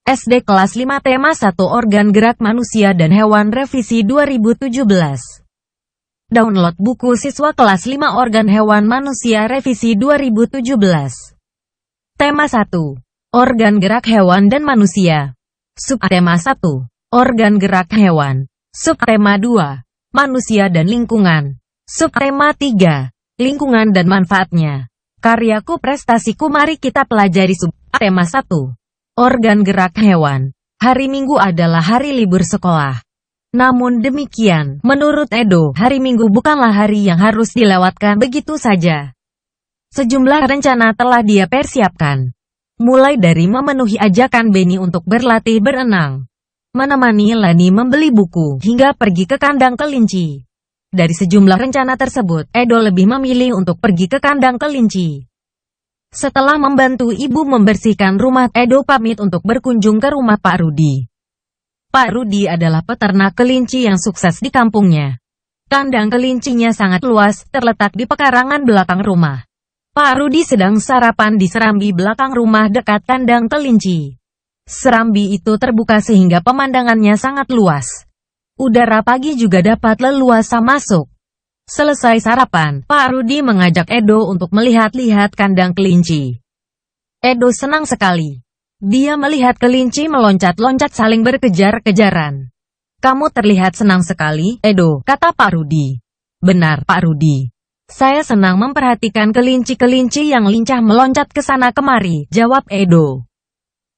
SD kelas 5 tema 1 Organ gerak manusia dan hewan revisi 2017. Download buku siswa kelas 5 Organ hewan manusia revisi 2017. Tema 1. Organ gerak hewan dan manusia. Subtema 1. Organ gerak hewan. Subtema 2. Manusia dan lingkungan. Subtema 3. Lingkungan dan manfaatnya. Karyaku prestasiku, mari kita pelajari subtema 1. Organ gerak hewan. Hari Minggu adalah hari libur sekolah. Namun demikian, menurut Edo, hari Minggu bukanlah hari yang harus dilewatkan begitu saja. Sejumlah rencana telah dia persiapkan. Mulai dari memenuhi ajakan Benny untuk berlatih berenang, menemani Lani membeli buku, hingga pergi ke kandang kelinci. Dari sejumlah rencana tersebut, Edo lebih memilih untuk pergi ke kandang kelinci. Setelah membantu ibu membersihkan rumah, Edo pamit untuk berkunjung ke rumah Pak Rudi. Pak Rudi adalah peternak kelinci yang sukses di kampungnya. Kandang kelincinya sangat luas, terletak di pekarangan belakang rumah. Pak Rudi sedang sarapan di serambi belakang rumah dekat kandang kelinci. Serambi itu terbuka sehingga pemandangannya sangat luas. Udara pagi juga dapat leluasa masuk. Selesai sarapan, Pak Rudi mengajak Edo untuk melihat-lihat kandang kelinci. Edo senang sekali. Dia melihat kelinci meloncat-loncat saling berkejar-kejaran. "Kamu terlihat senang sekali, Edo," kata Pak Rudi. "Benar, Pak Rudi. Saya senang memperhatikan kelinci-kelinci yang lincah meloncat ke sana kemari," jawab Edo.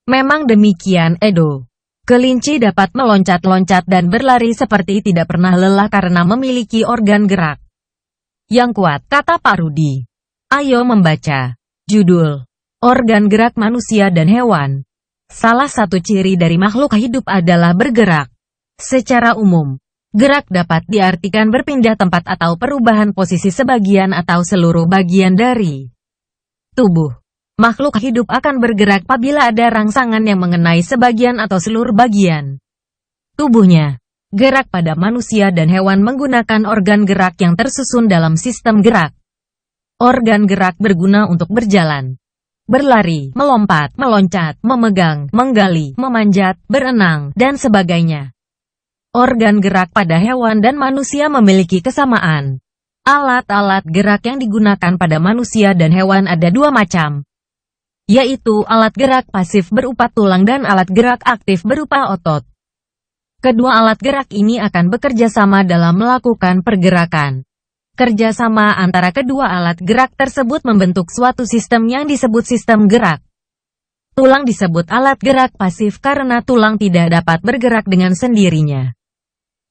Memang demikian, Edo. Kelinci dapat meloncat-loncat dan berlari seperti tidak pernah lelah karena memiliki organ gerak yang kuat, kata Pak Rudi. Ayo membaca. Judul: Organ gerak manusia dan hewan. Salah satu ciri dari makhluk hidup adalah bergerak. Secara umum, gerak dapat diartikan berpindah tempat atau perubahan posisi sebagian atau seluruh bagian dari tubuh. Makhluk hidup akan bergerak apabila ada rangsangan yang mengenai sebagian atau seluruh bagian tubuhnya. Gerak pada manusia dan hewan menggunakan organ gerak yang tersusun dalam sistem gerak. Organ gerak berguna untuk berjalan, berlari, melompat, meloncat, memegang, menggali, memanjat, berenang, dan sebagainya. Organ gerak pada hewan dan manusia memiliki kesamaan. Alat-alat gerak yang digunakan pada manusia dan hewan ada dua macam, yaitu alat gerak pasif berupa tulang dan alat gerak aktif berupa otot. Kedua alat gerak ini akan bekerja sama dalam melakukan pergerakan. Kerjasama antara kedua alat gerak tersebut membentuk suatu sistem yang disebut sistem gerak. Tulang disebut alat gerak pasif karena tulang tidak dapat bergerak dengan sendirinya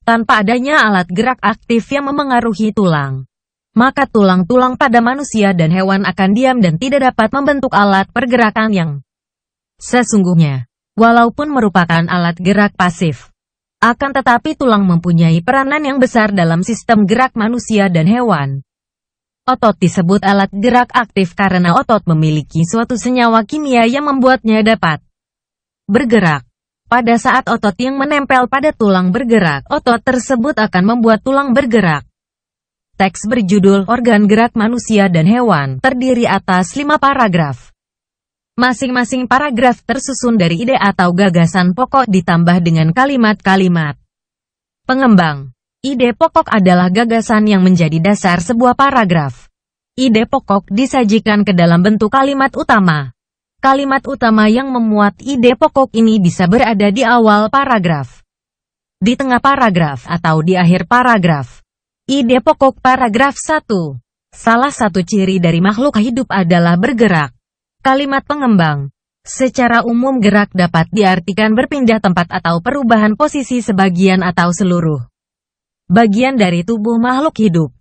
tanpa adanya alat gerak aktif yang memengaruhi tulang. Maka tulang-tulang pada manusia dan hewan akan diam dan tidak dapat membentuk alat pergerakan yang sesungguhnya, walaupun merupakan alat gerak pasif. Akan tetapi tulang mempunyai peranan yang besar dalam sistem gerak manusia dan hewan. Otot disebut alat gerak aktif karena otot memiliki suatu senyawa kimia yang membuatnya dapat bergerak. Pada saat otot yang menempel pada tulang bergerak, otot tersebut akan membuat tulang bergerak. Teks berjudul Organ Gerak Manusia dan Hewan terdiri atas 5 paragraf. Masing-masing paragraf tersusun dari ide atau gagasan pokok ditambah dengan kalimat-kalimat pengembang. Ide pokok adalah gagasan yang menjadi dasar sebuah paragraf. Ide pokok disajikan ke dalam bentuk kalimat utama. Kalimat utama yang memuat ide pokok ini bisa berada di awal paragraf, di tengah paragraf, atau di akhir paragraf. Ide pokok paragraf 1. Salah satu ciri dari makhluk hidup adalah bergerak. Kalimat pengembang. Secara umum gerak dapat diartikan berpindah tempat atau perubahan posisi sebagian atau seluruh bagian dari tubuh makhluk hidup.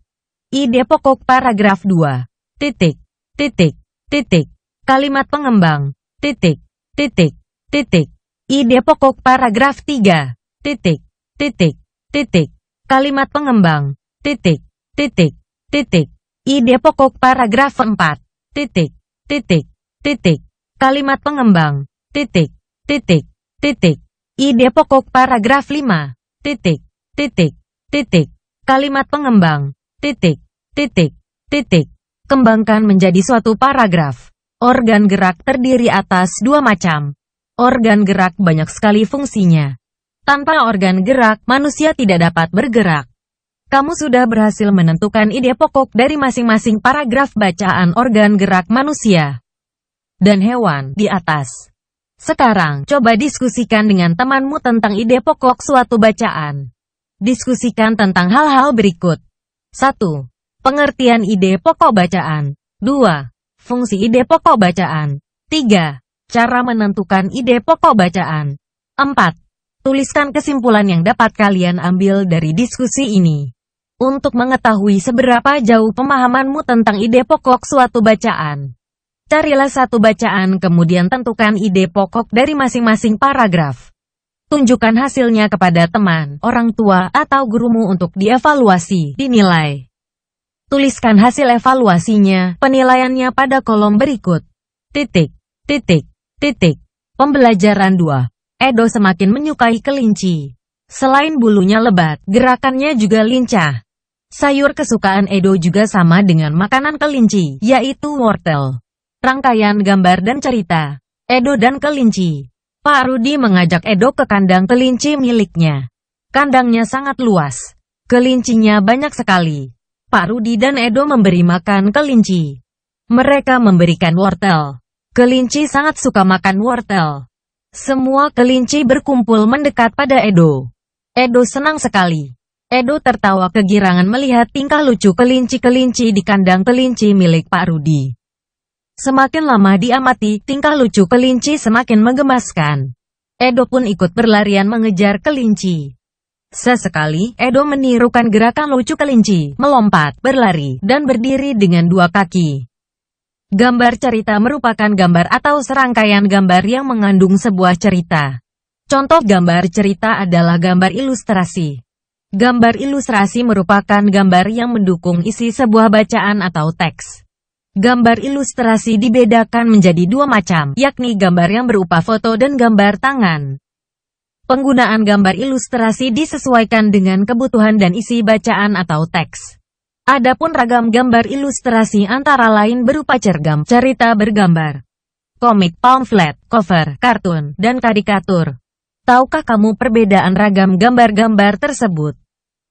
Ide pokok paragraf 2. Titik, titik, titik. Kalimat pengembang. Titik, titik, titik. Ide pokok paragraf 3. Titik, titik, titik. Kalimat pengembang. Titik, titik, titik. Ide pokok paragraf 4. Titik, titik, titik. Kalimat pengembang. Titik, titik, titik. Ide pokok paragraf 5. Titik, titik, titik. Kalimat pengembang. Titik, titik, titik. Kembangkan menjadi suatu paragraf. Organ gerak terdiri atas 2 macam. Organ gerak banyak sekali fungsinya. Tanpa organ gerak, manusia tidak dapat bergerak. Kamu sudah berhasil menentukan ide pokok dari masing-masing paragraf bacaan organ gerak manusia dan hewan di atas. Sekarang, coba diskusikan dengan temanmu tentang ide pokok suatu bacaan. Diskusikan tentang hal-hal berikut. 1. Pengertian ide pokok bacaan. 2. Fungsi ide pokok bacaan. 3. Cara menentukan ide pokok bacaan. 4. Tuliskan kesimpulan yang dapat kalian ambil dari diskusi ini. Untuk mengetahui seberapa jauh pemahamanmu tentang ide pokok suatu bacaan, carilah satu bacaan kemudian tentukan ide pokok dari masing-masing paragraf. Tunjukkan hasilnya kepada teman, orang tua, atau gurumu untuk dievaluasi, dinilai. Tuliskan hasil evaluasinya, penilaiannya pada kolom berikut. Pembelajaran 2. Edo semakin menyukai kelinci. Selain bulunya lebat, gerakannya juga lincah. Sayur kesukaan Edo juga sama dengan makanan kelinci, yaitu wortel. Rangkaian gambar dan cerita. Edo dan kelinci. Pak Rudi mengajak Edo ke kandang kelinci miliknya. Kandangnya sangat luas. Kelincinya banyak sekali. Pak Rudi dan Edo memberi makan kelinci. Mereka memberikan wortel. Kelinci sangat suka makan wortel. Semua kelinci berkumpul mendekat pada Edo. Edo senang sekali. Edo tertawa kegirangan melihat tingkah lucu kelinci-kelinci di kandang kelinci milik Pak Rudi. Semakin lama diamati, tingkah lucu kelinci semakin menggemaskan. Edo pun ikut berlarian mengejar kelinci. Sesekali, Edo menirukan gerakan lucu kelinci, melompat, berlari, dan berdiri dengan dua kaki. Gambar cerita merupakan gambar atau serangkaian gambar yang mengandung sebuah cerita. Contoh gambar cerita adalah gambar ilustrasi. Gambar ilustrasi merupakan gambar yang mendukung isi sebuah bacaan atau teks. Gambar ilustrasi dibedakan menjadi dua macam, yakni gambar yang berupa foto dan gambar tangan. Penggunaan gambar ilustrasi disesuaikan dengan kebutuhan dan isi bacaan atau teks. Adapun ragam gambar ilustrasi antara lain berupa cergam, cerita bergambar, komik, pamflet, cover, kartun, dan karikatur. Tahukah kamu perbedaan ragam gambar-gambar tersebut?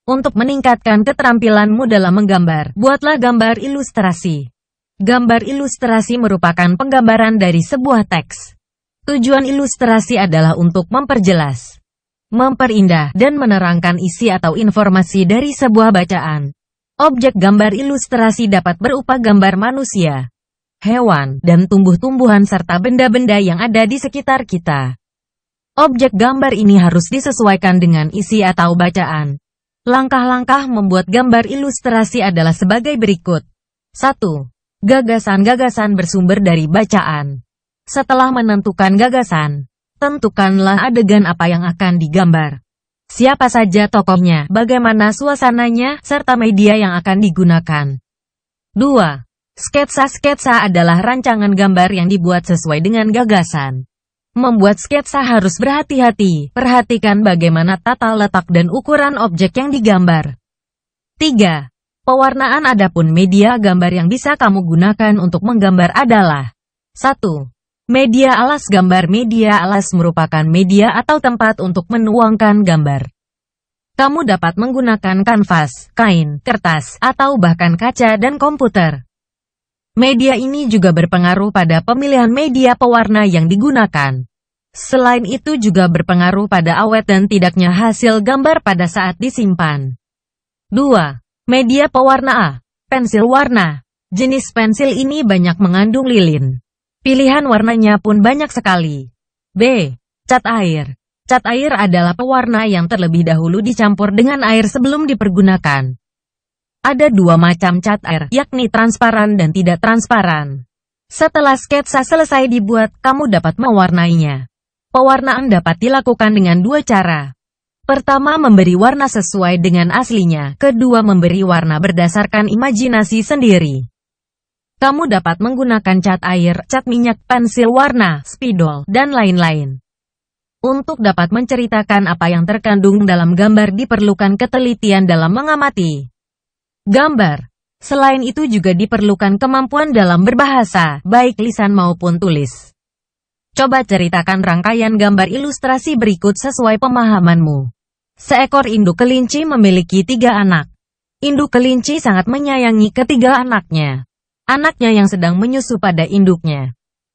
Untuk meningkatkan keterampilanmu dalam menggambar, buatlah gambar ilustrasi. Gambar ilustrasi merupakan penggambaran dari sebuah teks. Tujuan ilustrasi adalah untuk memperjelas, memperindah, dan menerangkan isi atau informasi dari sebuah bacaan. Objek gambar ilustrasi dapat berupa gambar manusia, hewan, dan tumbuh-tumbuhan serta benda-benda yang ada di sekitar kita. Objek gambar ini harus disesuaikan dengan isi atau bacaan. Langkah-langkah membuat gambar ilustrasi adalah sebagai berikut. 1. Gagasan-gagasan bersumber dari bacaan. Setelah menentukan gagasan, tentukanlah adegan apa yang akan digambar. Siapa saja tokohnya, bagaimana suasananya, serta media yang akan digunakan. 2. Sketsa-sketsa adalah rancangan gambar yang dibuat sesuai dengan gagasan. Membuat sketsa harus berhati-hati, perhatikan bagaimana tata letak dan ukuran objek yang digambar. 3. Pewarnaan. Adapun media gambar yang bisa kamu gunakan untuk menggambar adalah 1. Media alas gambar. Media alas merupakan media atau tempat untuk menuangkan gambar. Kamu dapat menggunakan kanvas, kain, kertas, atau bahkan kaca dan komputer. Media ini juga berpengaruh pada pemilihan media pewarna yang digunakan. Selain itu juga berpengaruh pada awet dan tidaknya hasil gambar pada saat disimpan. 2. Media pewarna A. Pensil warna. Jenis pensil ini banyak mengandung lilin. Pilihan warnanya pun banyak sekali. B. Cat air. Cat air adalah pewarna yang terlebih dahulu dicampur dengan air sebelum dipergunakan. Ada dua macam cat air, yakni transparan dan tidak transparan. Setelah sketsa selesai dibuat, kamu dapat mewarnainya. Pewarnaan dapat dilakukan dengan dua cara. Pertama, memberi warna sesuai dengan aslinya. Kedua, memberi warna berdasarkan imajinasi sendiri. Kamu dapat menggunakan cat air, cat minyak, pensil warna, spidol, dan lain-lain. Untuk dapat menceritakan apa yang terkandung dalam gambar diperlukan ketelitian dalam mengamati gambar. Selain itu juga diperlukan kemampuan dalam berbahasa, baik lisan maupun tulis. Coba ceritakan rangkaian gambar ilustrasi berikut sesuai pemahamanmu. Seekor induk kelinci memiliki 3 anak. Induk kelinci sangat menyayangi ketiga anaknya. Anaknya yang sedang menyusu pada induknya.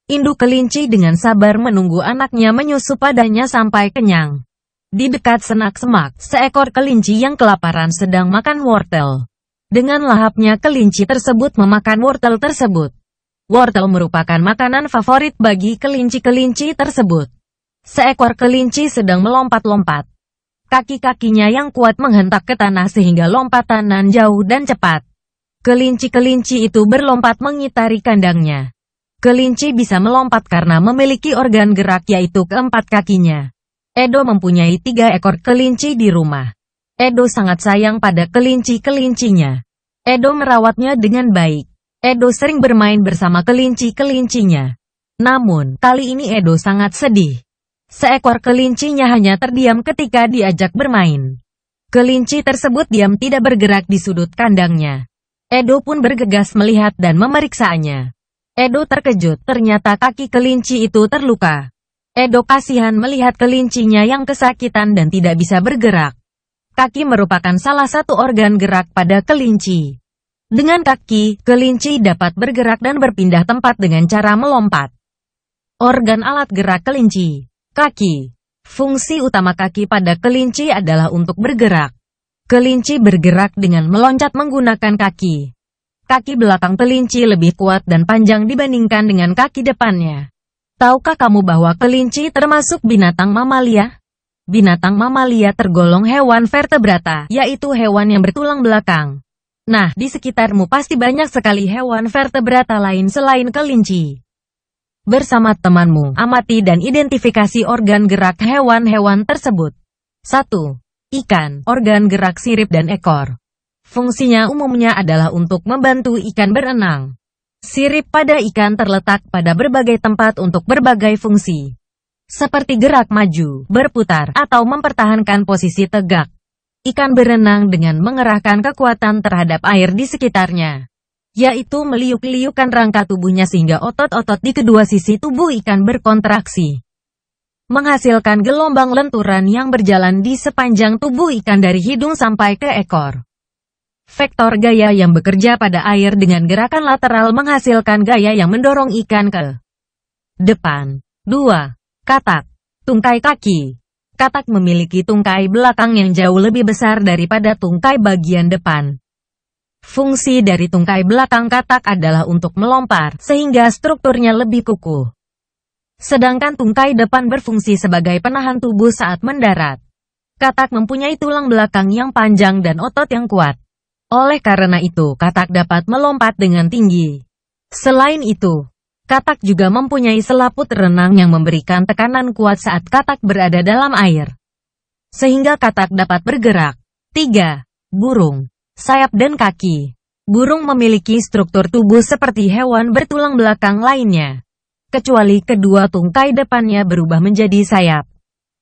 Induk kelinci dengan sabar menunggu anaknya menyusu padanya sampai kenyang. Di dekat semak-semak, seekor kelinci yang kelaparan sedang makan wortel. Dengan lahapnya kelinci tersebut memakan wortel tersebut. Wortel merupakan makanan favorit bagi kelinci-kelinci tersebut. Seekor kelinci sedang melompat-lompat. Kaki-kakinya yang kuat menghentak ke tanah sehingga lompatan jauh dan cepat. Kelinci-kelinci itu berlompat mengitari kandangnya. Kelinci bisa melompat karena memiliki organ gerak yaitu keempat kakinya. Edo mempunyai 3 ekor kelinci di rumah. Edo sangat sayang pada kelinci-kelincinya. Edo merawatnya dengan baik. Edo sering bermain bersama kelinci-kelincinya. Namun, kali ini Edo sangat sedih. Seekor kelincinya hanya terdiam ketika diajak bermain. Kelinci tersebut diam tidak bergerak di sudut kandangnya. Edo pun bergegas melihat dan memeriksanya. Edo terkejut, ternyata kaki kelinci itu terluka. Edo kasihan melihat kelincinya yang kesakitan dan tidak bisa bergerak. Kaki merupakan salah satu organ gerak pada kelinci. Dengan kaki, kelinci dapat bergerak dan berpindah tempat dengan cara melompat. Organ alat gerak kelinci. Kaki. Fungsi utama kaki pada kelinci adalah untuk bergerak. Kelinci bergerak dengan meloncat menggunakan kaki. Kaki belakang kelinci lebih kuat dan panjang dibandingkan dengan kaki depannya. Tahukah kamu bahwa kelinci termasuk binatang mamalia? Binatang mamalia tergolong hewan vertebrata, yaitu hewan yang bertulang belakang. Nah, di sekitarmu pasti banyak sekali hewan vertebrata lain selain kelinci. Bersama temanmu, amati dan identifikasi organ gerak hewan-hewan tersebut. 1. Ikan, organ gerak sirip dan ekor. Fungsinya umumnya adalah untuk membantu ikan berenang. Sirip pada ikan terletak pada berbagai tempat untuk berbagai fungsi. Seperti gerak maju, berputar, atau mempertahankan posisi tegak. Ikan berenang dengan mengerahkan kekuatan terhadap air di sekitarnya, yaitu meliuk-liukkan rangka tubuhnya sehingga otot-otot di kedua sisi tubuh ikan berkontraksi. Menghasilkan gelombang lenturan yang berjalan di sepanjang tubuh ikan dari hidung sampai ke ekor. Vektor gaya yang bekerja pada air dengan gerakan lateral menghasilkan gaya yang mendorong ikan ke depan. 2. Katak, tungkai kaki. Katak memiliki tungkai belakang yang jauh lebih besar daripada tungkai bagian depan. Fungsi dari tungkai belakang katak adalah untuk melompat, sehingga strukturnya lebih kukuh. Sedangkan tungkai depan berfungsi sebagai penahan tubuh saat mendarat. Katak mempunyai tulang belakang yang panjang dan otot yang kuat. Oleh karena itu, katak dapat melompat dengan tinggi. Selain itu, katak juga mempunyai selaput renang yang memberikan tekanan kuat saat katak berada dalam air, sehingga katak dapat bergerak. 3. Burung, sayap dan kaki. Burung memiliki struktur tubuh seperti hewan bertulang belakang lainnya, kecuali kedua tungkai depannya berubah menjadi sayap.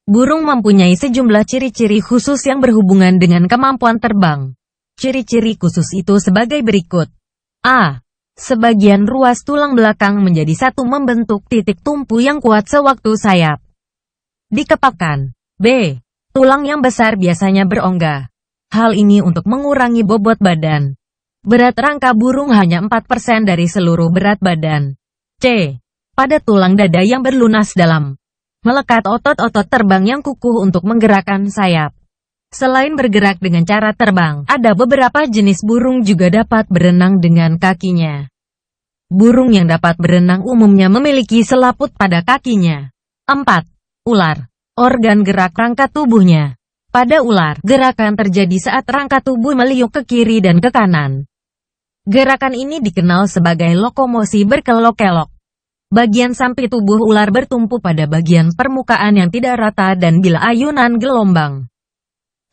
Burung mempunyai sejumlah ciri-ciri khusus yang berhubungan dengan kemampuan terbang. Ciri-ciri khusus itu sebagai berikut. A. Sebagian ruas tulang belakang menjadi satu membentuk titik tumpu yang kuat sewaktu sayap dikepakkan. B. Tulang yang besar biasanya berongga. Hal ini untuk mengurangi bobot badan. Berat rangka burung hanya 4% dari seluruh berat badan. C. Pada tulang dada yang berlunas dalam. Melekat otot-otot terbang yang kukuh untuk menggerakkan sayap. Selain bergerak dengan cara terbang, ada beberapa jenis burung juga dapat berenang dengan kakinya. Burung yang dapat berenang umumnya memiliki selaput pada kakinya. 4. Ular, organ gerak rangka tubuhnya. Pada ular, gerakan terjadi saat rangka tubuh meliuk ke kiri dan ke kanan. Gerakan ini dikenal sebagai lokomosi berkelok-kelok. Bagian samping tubuh ular bertumpu pada bagian permukaan yang tidak rata dan bila ayunan gelombang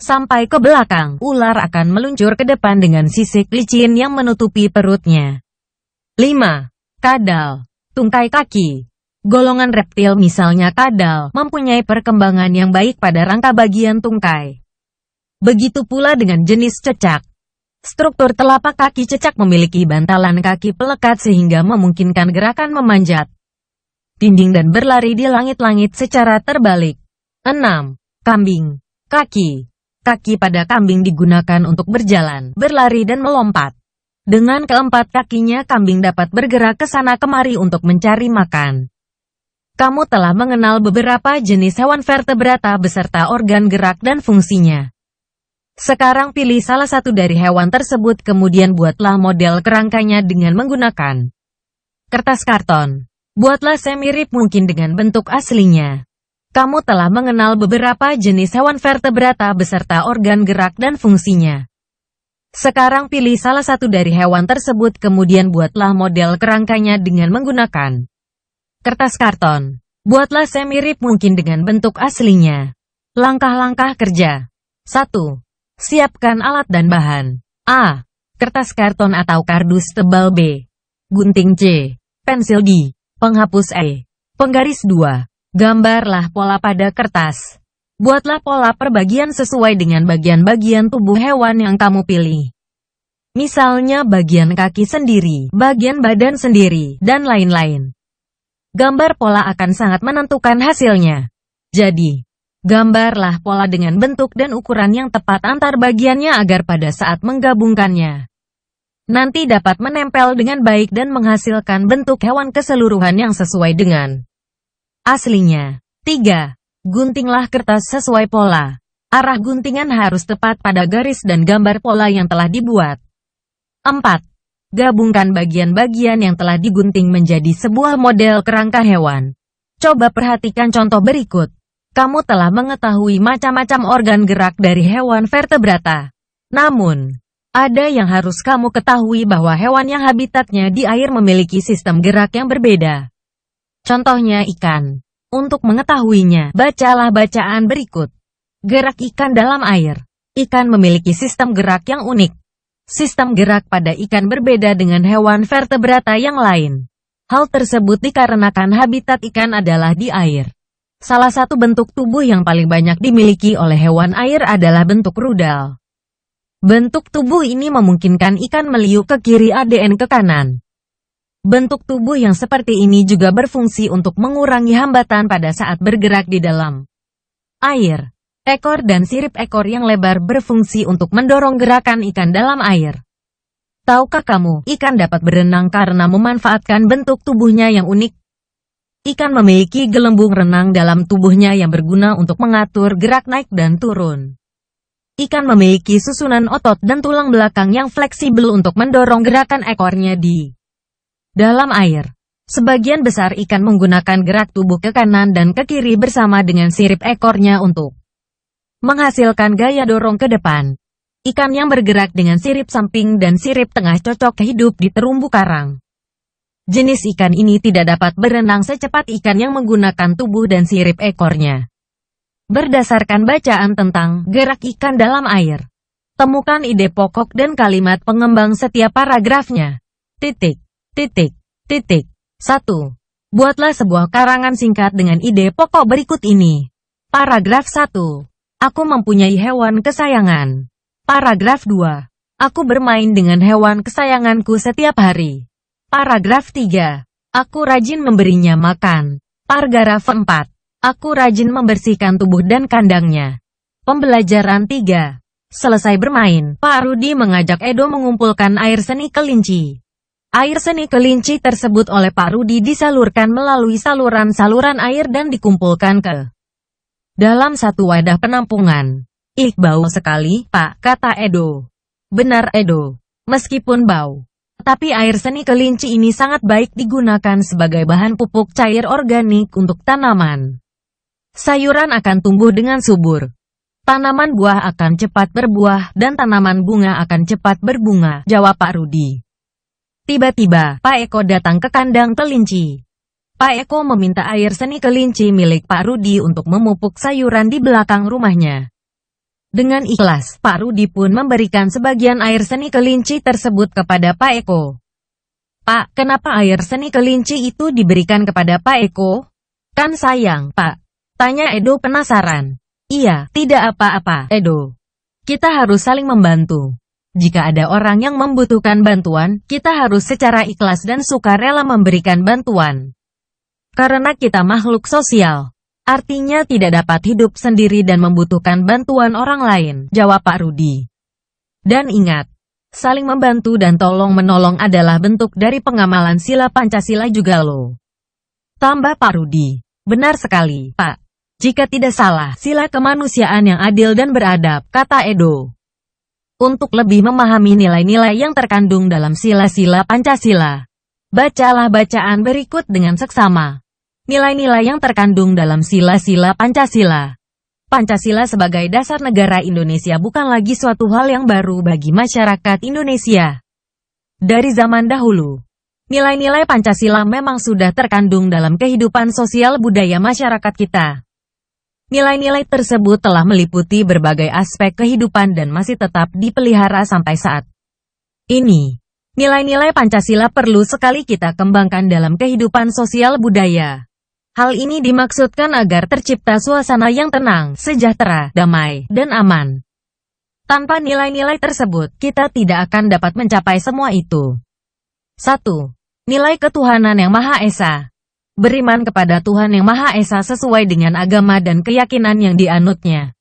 sampai ke belakang, ular akan meluncur ke depan dengan sisik licin yang menutupi perutnya. 5. Kadal, tungkai kaki. Golongan reptil misalnya kadal, mempunyai perkembangan yang baik pada rangka bagian tungkai. Begitu pula dengan jenis cecak. Struktur telapak kaki cecak memiliki bantalan kaki pelekat sehingga memungkinkan gerakan memanjat. dinding dan berlari di langit-langit secara terbalik. 6. Kambing. Kaki. Kaki pada kambing digunakan untuk berjalan, berlari dan melompat. Dengan keempat kakinya kambing dapat bergerak ke sana kemari untuk mencari makan. Kamu telah mengenal beberapa jenis hewan vertebrata beserta organ gerak dan fungsinya. Sekarang pilih salah satu dari hewan tersebut kemudian buatlah model kerangkanya dengan menggunakan kertas karton. Buatlah semirip mungkin dengan bentuk aslinya. Kamu telah mengenal beberapa jenis hewan vertebrata beserta organ gerak dan fungsinya. Sekarang pilih salah satu dari hewan tersebut kemudian buatlah model kerangkanya dengan menggunakan kertas karton. Buatlah semirip mungkin dengan bentuk aslinya. Langkah-langkah kerja. 1. Siapkan alat dan bahan. A. Kertas karton atau kardus tebal. B. Gunting. C. Pensil. D. Penghapus. E. Penggaris. 2. Gambarlah pola pada kertas. Buatlah pola perbagian sesuai dengan bagian-bagian tubuh hewan yang kamu pilih. Misalnya bagian kaki sendiri, bagian badan sendiri, dan lain-lain. Gambar pola akan sangat menentukan hasilnya. Jadi, gambarlah pola dengan bentuk dan ukuran yang tepat antar bagiannya agar pada saat menggabungkannya nanti dapat menempel dengan baik dan menghasilkan bentuk hewan keseluruhan yang sesuai dengan aslinya. 3. Guntinglah kertas sesuai pola. Arah guntingan harus tepat pada garis dan gambar pola yang telah dibuat. 4. Gabungkan bagian-bagian yang telah digunting menjadi sebuah model kerangka hewan. Coba perhatikan contoh berikut. Kamu telah mengetahui macam-macam organ gerak dari hewan vertebrata. Namun, ada yang harus kamu ketahui bahwa hewan yang habitatnya di air memiliki sistem gerak yang berbeda. Contohnya ikan. Untuk mengetahuinya, bacalah bacaan berikut. Gerak ikan dalam air. Ikan memiliki sistem gerak yang unik. Sistem gerak pada ikan berbeda dengan hewan vertebrata yang lain. Hal tersebut dikarenakan habitat ikan adalah di air. Salah satu bentuk tubuh yang paling banyak dimiliki oleh hewan air adalah bentuk rudal. Bentuk tubuh ini memungkinkan ikan meliuk ke kiri dan ke kanan. Bentuk tubuh yang seperti ini juga berfungsi untuk mengurangi hambatan pada saat bergerak di dalam air. Ekor dan sirip ekor yang lebar berfungsi untuk mendorong gerakan ikan dalam air. Tahukah kamu, ikan dapat berenang karena memanfaatkan bentuk tubuhnya yang unik? Ikan memiliki gelembung renang dalam tubuhnya yang berguna untuk mengatur gerak naik dan turun. Ikan memiliki susunan otot dan tulang belakang yang fleksibel untuk mendorong gerakan ekornya di dalam air. Sebagian besar ikan menggunakan gerak tubuh ke kanan dan ke kiri bersama dengan sirip ekornya untuk menghasilkan gaya dorong ke depan. Ikan yang bergerak dengan sirip samping dan sirip tengah cocok hidup di terumbu karang. Jenis ikan ini tidak dapat berenang secepat ikan yang menggunakan tubuh dan sirip ekornya. Berdasarkan bacaan tentang gerak ikan dalam air, temukan ide pokok dan kalimat pengembang setiap paragrafnya. 1. Buatlah sebuah karangan singkat dengan ide pokok berikut ini. Paragraf 1. Aku mempunyai hewan kesayangan. Paragraf 2. Aku bermain dengan hewan kesayanganku setiap hari. Paragraf 3. Aku rajin memberinya makan. Paragraf 4. Aku rajin membersihkan tubuh dan kandangnya. Pembelajaran 3. Selesai bermain, Pak Rudi mengajak Edo mengumpulkan air seni kelinci. Air seni kelinci tersebut oleh Pak Rudi disalurkan melalui saluran-saluran air dan dikumpulkan ke dalam satu wadah penampungan. Ih, bau sekali, Pak, kata Edo. Benar, Edo. Meskipun bau, tapi air seni kelinci ini sangat baik digunakan sebagai bahan pupuk cair organik untuk tanaman. Sayuran akan tumbuh dengan subur. Tanaman buah akan cepat berbuah dan tanaman bunga akan cepat berbunga, jawab Pak Rudi. Tiba-tiba, Pak Eko datang ke kandang kelinci. Pak Eko meminta air seni kelinci milik Pak Rudi untuk memupuk sayuran di belakang rumahnya. Dengan ikhlas, Pak Rudi pun memberikan sebagian air seni kelinci tersebut kepada Pak Eko. Pak, kenapa air seni kelinci itu diberikan kepada Pak Eko? Kan sayang, Pak. Tanya Edo penasaran. Iya, tidak apa-apa, Edo. Kita harus saling membantu. Jika ada orang yang membutuhkan bantuan, kita harus secara ikhlas dan sukarela memberikan bantuan. Karena kita makhluk sosial. Artinya tidak dapat hidup sendiri dan membutuhkan bantuan orang lain, jawab Pak Rudi. Dan ingat, saling membantu dan tolong-menolong adalah bentuk dari pengamalan sila Pancasila juga loh. Tambah Pak Rudi. Benar sekali, Pak. Jika tidak salah, sila kemanusiaan yang adil dan beradab, kata Edo. Untuk lebih memahami nilai-nilai yang terkandung dalam sila-sila Pancasila, bacalah bacaan berikut dengan seksama. Nilai-nilai yang terkandung dalam sila-sila Pancasila. Pancasila sebagai dasar negara Indonesia bukan lagi suatu hal yang baru bagi masyarakat Indonesia. Dari zaman dahulu, nilai-nilai Pancasila memang sudah terkandung dalam kehidupan sosial budaya masyarakat kita. Nilai-nilai tersebut telah meliputi berbagai aspek kehidupan dan masih tetap dipelihara sampai saat ini. Nilai-nilai Pancasila perlu sekali kita kembangkan dalam kehidupan sosial budaya. Hal ini dimaksudkan agar tercipta suasana yang tenang, sejahtera, damai, dan aman. Tanpa nilai-nilai tersebut, kita tidak akan dapat mencapai semua itu. 1. Nilai ketuhanan yang Maha Esa. Beriman kepada Tuhan yang Maha Esa sesuai dengan agama dan keyakinan yang dianutnya.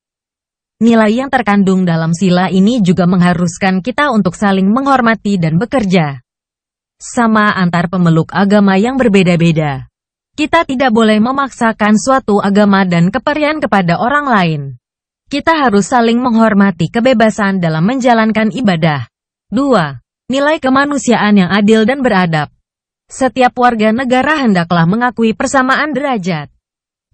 Nilai yang terkandung dalam sila ini juga mengharuskan kita untuk saling menghormati dan bekerja sama antar pemeluk agama yang berbeda-beda. Kita tidak boleh memaksakan suatu agama dan keperian kepada orang lain. Kita harus saling menghormati kebebasan dalam menjalankan ibadah. 2. Nilai kemanusiaan yang adil dan beradab. Setiap warga negara hendaklah mengakui persamaan derajat,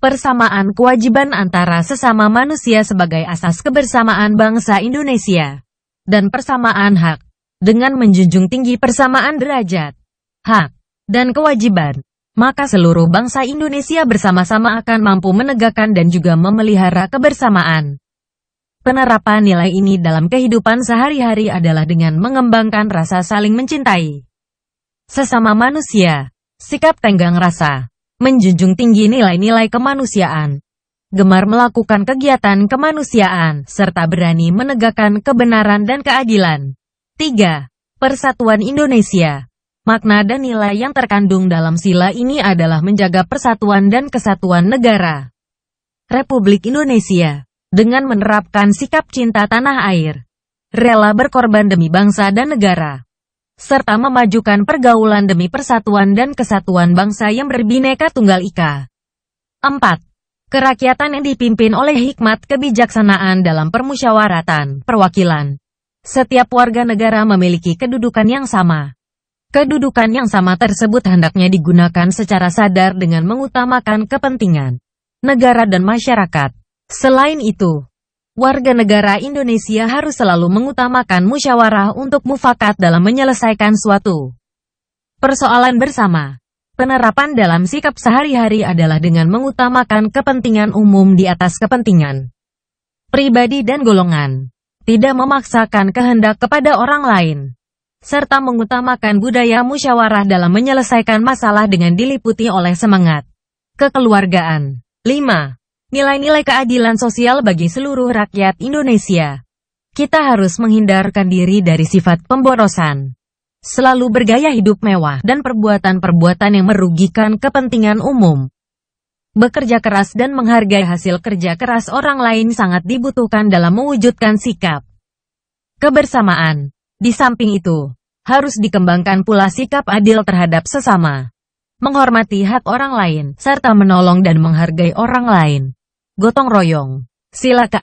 persamaan kewajiban antara sesama manusia sebagai asas kebersamaan bangsa Indonesia, dan persamaan hak, dengan menjunjung tinggi persamaan derajat, hak, dan kewajiban. Maka seluruh bangsa Indonesia bersama-sama akan mampu menegakkan dan juga memelihara kebersamaan. Penerapan nilai ini dalam kehidupan sehari-hari adalah dengan mengembangkan rasa saling mencintai sesama manusia, sikap tenggang rasa, menjunjung tinggi nilai-nilai kemanusiaan, gemar melakukan kegiatan kemanusiaan, serta berani menegakkan kebenaran dan keadilan. 3. Persatuan Indonesia. Makna dan nilai yang terkandung dalam sila ini adalah menjaga persatuan dan kesatuan negara Republik Indonesia, dengan menerapkan sikap cinta tanah air, rela berkorban demi bangsa dan negara, serta memajukan pergaulan demi persatuan dan kesatuan bangsa yang berbineka tunggal ika. 4. Kerakyatan yang dipimpin oleh hikmat kebijaksanaan dalam permusyawaratan, perwakilan. Setiap warga negara memiliki kedudukan yang sama. Kedudukan yang sama tersebut hendaknya digunakan secara sadar dengan mengutamakan kepentingan negara dan masyarakat. Selain itu, warga negara Indonesia harus selalu mengutamakan musyawarah untuk mufakat dalam menyelesaikan suatu persoalan bersama. Penerapan dalam sikap sehari-hari adalah dengan mengutamakan kepentingan umum di atas kepentingan pribadi dan golongan, tidak memaksakan kehendak kepada orang lain, serta mengutamakan budaya musyawarah dalam menyelesaikan masalah dengan diliputi oleh semangat kekeluargaan. 5. Nilai-nilai keadilan sosial bagi seluruh rakyat Indonesia. Kita harus menghindarkan diri dari sifat pemborosan, selalu bergaya hidup mewah, dan perbuatan-perbuatan yang merugikan kepentingan umum. Bekerja keras dan menghargai hasil kerja keras orang lain sangat dibutuhkan dalam mewujudkan sikap kebersamaan. Di samping itu, harus dikembangkan pula sikap adil terhadap sesama, menghormati hak orang lain, serta menolong dan menghargai orang lain. Gotong royong. Sila K.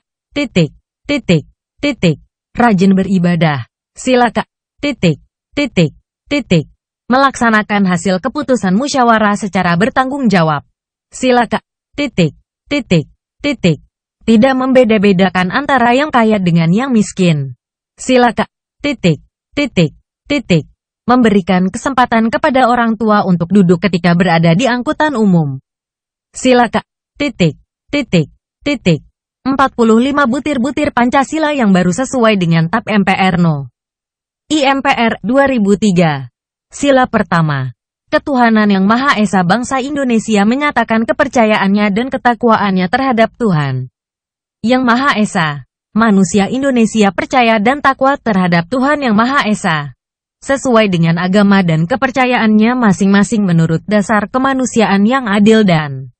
Rajin beribadah. Sila K. Melaksanakan hasil keputusan musyawarah secara bertanggung jawab. Sila K. Tidak membeda-bedakan antara yang kaya dengan yang miskin. Sila K. Memberikan kesempatan kepada orang tua untuk duduk ketika berada di angkutan umum. Sila K. 45 butir-butir Pancasila yang baru sesuai dengan TAP MPR No. IMPR 2003. Sila pertama. Ketuhanan yang Maha Esa. Bangsa Indonesia menyatakan kepercayaannya dan ketakwaannya terhadap Tuhan yang Maha Esa. Manusia Indonesia percaya dan takwa terhadap Tuhan yang Maha Esa. sesuai dengan agama dan kepercayaannya masing-masing menurut dasar kemanusiaan yang adil dan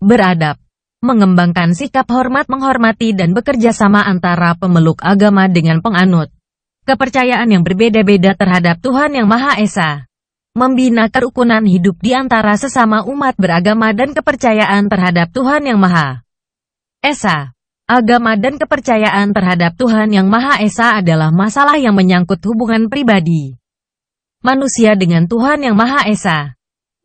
beradab. Mengembangkan sikap hormat menghormati dan bekerja sama antara pemeluk agama dengan penganut kepercayaan yang berbeda-beda terhadap Tuhan Yang Maha Esa. Membina kerukunan hidup di antara sesama umat beragama dan kepercayaan terhadap Tuhan Yang Maha Esa. Agama dan kepercayaan terhadap Tuhan Yang Maha Esa adalah masalah yang menyangkut hubungan pribadi manusia dengan Tuhan Yang Maha Esa.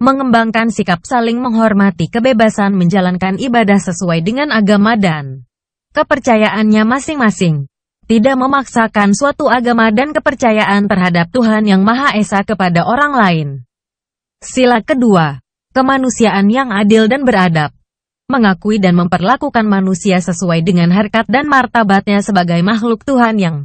Mengembangkan sikap saling menghormati kebebasan menjalankan ibadah sesuai dengan agama dan kepercayaannya masing-masing. Tidak memaksakan suatu agama dan kepercayaan terhadap Tuhan Yang Maha Esa kepada orang lain. Sila kedua, kemanusiaan yang adil dan beradab. Mengakui dan memperlakukan manusia sesuai dengan harkat dan martabatnya sebagai makhluk Tuhan Yang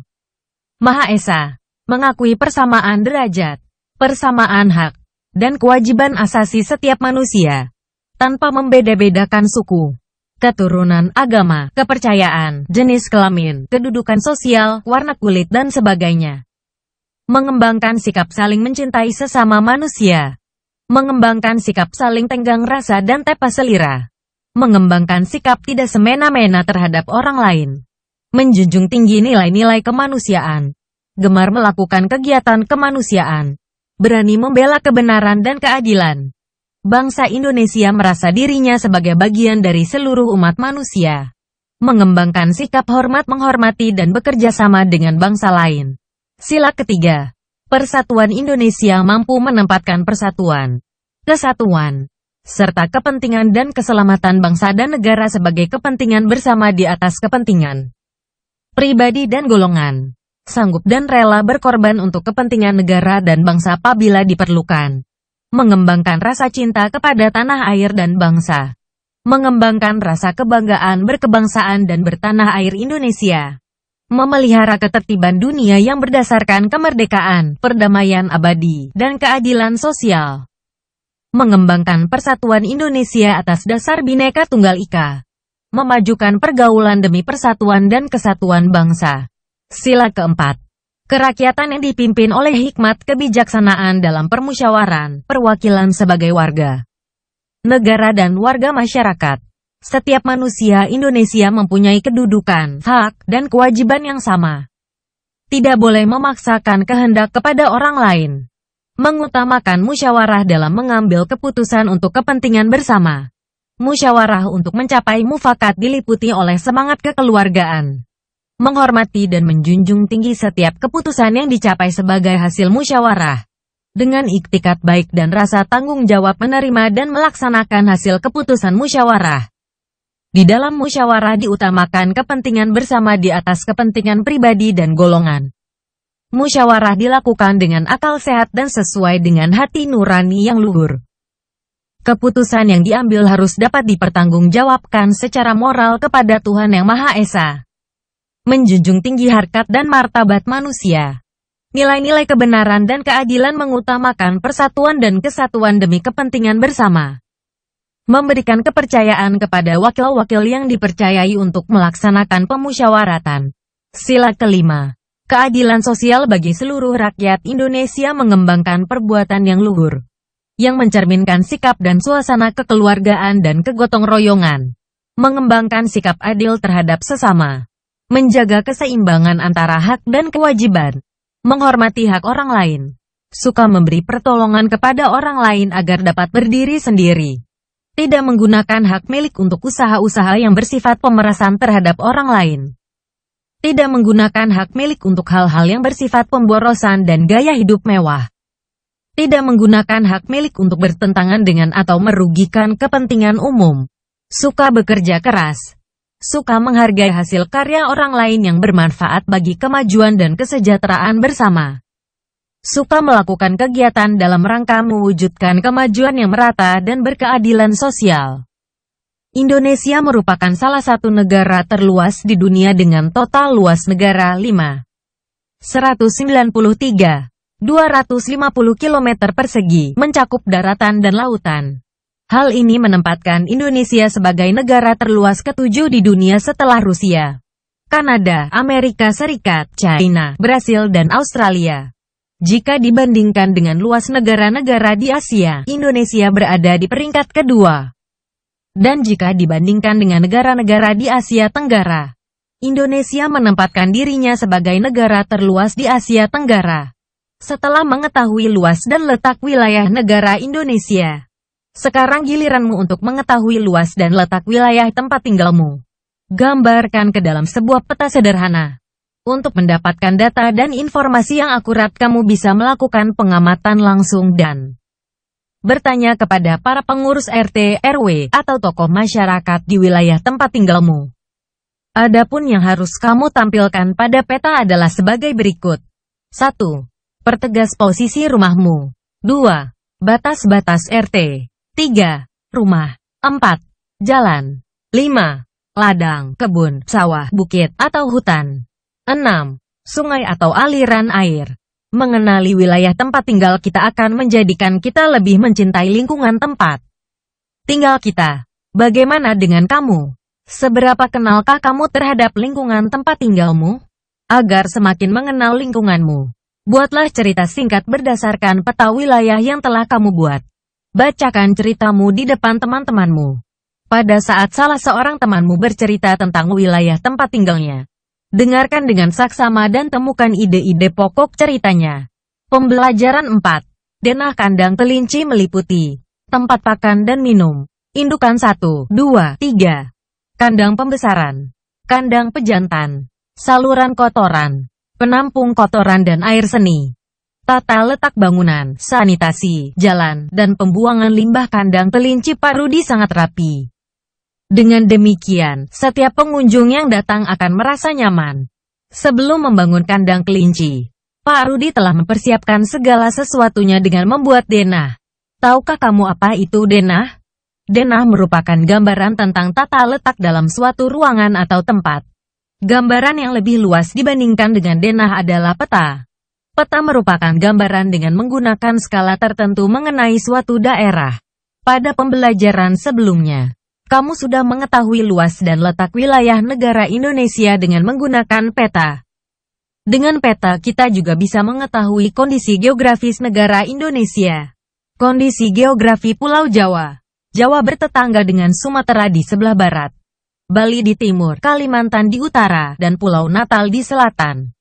Maha Esa. Mengakui persamaan derajat, persamaan hak, dan kewajiban asasi setiap manusia, tanpa membeda-bedakan suku, keturunan, agama, kepercayaan, jenis kelamin, kedudukan sosial, warna kulit, dan sebagainya. Mengembangkan sikap saling mencintai sesama manusia. Mengembangkan sikap saling tenggang rasa dan tepa selira. Mengembangkan sikap tidak semena-mena terhadap orang lain. Menjunjung tinggi nilai-nilai kemanusiaan. Gemar melakukan kegiatan kemanusiaan. Berani membela kebenaran dan keadilan. Bangsa Indonesia merasa dirinya sebagai bagian dari seluruh umat manusia. Mengembangkan sikap hormat menghormati dan bekerja sama dengan bangsa lain. Sila ketiga. Persatuan Indonesia mampu menempatkan persatuan, kesatuan, serta kepentingan dan keselamatan bangsa dan negara sebagai kepentingan bersama di atas kepentingan pribadi dan golongan. Sanggup dan rela berkorban untuk kepentingan negara dan bangsa apabila diperlukan. Mengembangkan rasa cinta kepada tanah air dan bangsa. Mengembangkan rasa kebanggaan berkebangsaan dan bertanah air Indonesia. Memelihara ketertiban dunia yang berdasarkan kemerdekaan, perdamaian abadi, dan keadilan sosial. Mengembangkan persatuan Indonesia atas dasar Bhinneka Tunggal Ika. Memajukan pergaulan demi persatuan dan kesatuan bangsa. Sila keempat. Kerakyatan yang dipimpin oleh hikmat kebijaksanaan dalam permusyawaran, perwakilan sebagai warga negara dan warga masyarakat. Setiap manusia Indonesia mempunyai kedudukan, hak, dan kewajiban yang sama. Tidak boleh memaksakan kehendak kepada orang lain. Mengutamakan musyawarah dalam mengambil keputusan untuk kepentingan bersama. Musyawarah untuk mencapai mufakat diliputi oleh semangat kekeluargaan. Menghormati dan menjunjung tinggi setiap keputusan yang dicapai sebagai hasil musyawarah. Dengan iktikat baik dan rasa tanggung jawab menerima dan melaksanakan hasil keputusan musyawarah. Di dalam musyawarah diutamakan kepentingan bersama di atas kepentingan pribadi dan golongan. Musyawarah dilakukan dengan akal sehat dan sesuai dengan hati nurani yang luhur. Keputusan yang diambil harus dapat dipertanggungjawabkan secara moral kepada Tuhan Yang Maha Esa. Menjunjung tinggi harkat dan martabat manusia. Nilai-nilai kebenaran dan keadilan mengutamakan persatuan dan kesatuan demi kepentingan bersama. Memberikan kepercayaan kepada wakil-wakil yang dipercayai untuk melaksanakan pemusyawaratan. Sila kelima. Keadilan sosial bagi seluruh rakyat Indonesia mengembangkan perbuatan yang luhur. Yang mencerminkan sikap dan suasana kekeluargaan dan kegotong royongan. Mengembangkan sikap adil terhadap sesama. Menjaga keseimbangan antara hak dan kewajiban. Menghormati hak orang lain. Suka memberi pertolongan kepada orang lain agar dapat berdiri sendiri. Tidak menggunakan hak milik untuk usaha-usaha yang bersifat pemerasan terhadap orang lain. Tidak menggunakan hak milik untuk hal-hal yang bersifat pemborosan dan gaya hidup mewah. Tidak menggunakan hak milik untuk bertentangan dengan atau merugikan kepentingan umum. Suka bekerja keras. Suka menghargai hasil karya orang lain yang bermanfaat bagi kemajuan dan kesejahteraan bersama. Suka melakukan kegiatan dalam rangka mewujudkan kemajuan yang merata dan berkeadilan sosial. Indonesia merupakan salah satu negara terluas di dunia dengan total luas negara 193.250 km persegi, mencakup daratan dan lautan. Hal ini menempatkan Indonesia sebagai negara terluas ketujuh di dunia setelah Rusia, Kanada, Amerika Serikat, China, Brasil, dan Australia. Jika dibandingkan dengan luas negara-negara di Asia, Indonesia berada di peringkat kedua. Dan jika dibandingkan dengan negara-negara di Asia Tenggara, Indonesia menempatkan dirinya sebagai negara terluas di Asia Tenggara. Setelah mengetahui luas dan letak wilayah negara Indonesia, sekarang giliranmu untuk mengetahui luas dan letak wilayah tempat tinggalmu. Gambarkan ke dalam sebuah peta sederhana. Untuk mendapatkan data dan informasi yang akurat, kamu bisa melakukan pengamatan langsung dan bertanya kepada para pengurus RT, RW, atau tokoh masyarakat di wilayah tempat tinggalmu. Adapun yang harus kamu tampilkan pada peta adalah sebagai berikut. 1. Pertegas posisi rumahmu. 2. Batas-batas RT. 3. Rumah. 4. Jalan. 5. Ladang, kebun, sawah, bukit, atau hutan. 6. Sungai atau aliran air. Mengenali wilayah tempat tinggal kita akan menjadikan kita lebih mencintai lingkungan tempat tinggal kita. Bagaimana dengan kamu? Seberapa kenalkah kamu terhadap lingkungan tempat tinggalmu? Agar semakin mengenal lingkunganmu, buatlah cerita singkat berdasarkan peta wilayah yang telah kamu buat. Bacakan ceritamu di depan teman-temanmu. Pada saat salah seorang temanmu bercerita tentang wilayah tempat tinggalnya, dengarkan dengan saksama dan temukan ide-ide pokok ceritanya. Pembelajaran 4. Denah kandang kelinci meliputi tempat pakan dan minum, indukan 1, 2, 3. Kandang pembesaran, kandang pejantan, saluran kotoran, penampung kotoran dan air seni, tata letak bangunan, sanitasi, jalan, dan pembuangan limbah. Kandang kelinci Pak Rudi sangat rapi. Dengan demikian, setiap pengunjung yang datang akan merasa nyaman. Sebelum membangun kandang kelinci, Pak Rudi telah mempersiapkan segala sesuatunya dengan membuat denah. Tahukah kamu apa itu denah? Denah merupakan gambaran tentang tata letak dalam suatu ruangan atau tempat. Gambaran yang lebih luas dibandingkan dengan denah adalah peta. Peta merupakan gambaran dengan menggunakan skala tertentu mengenai suatu daerah. Pada pembelajaran sebelumnya, kamu sudah mengetahui luas dan letak wilayah negara Indonesia dengan menggunakan peta. Dengan peta kita juga bisa mengetahui kondisi geografis negara Indonesia. Kondisi geografi Pulau Jawa. Jawa bertetangga dengan Sumatera di sebelah barat, Bali di timur, Kalimantan di utara, dan Pulau Natal di selatan.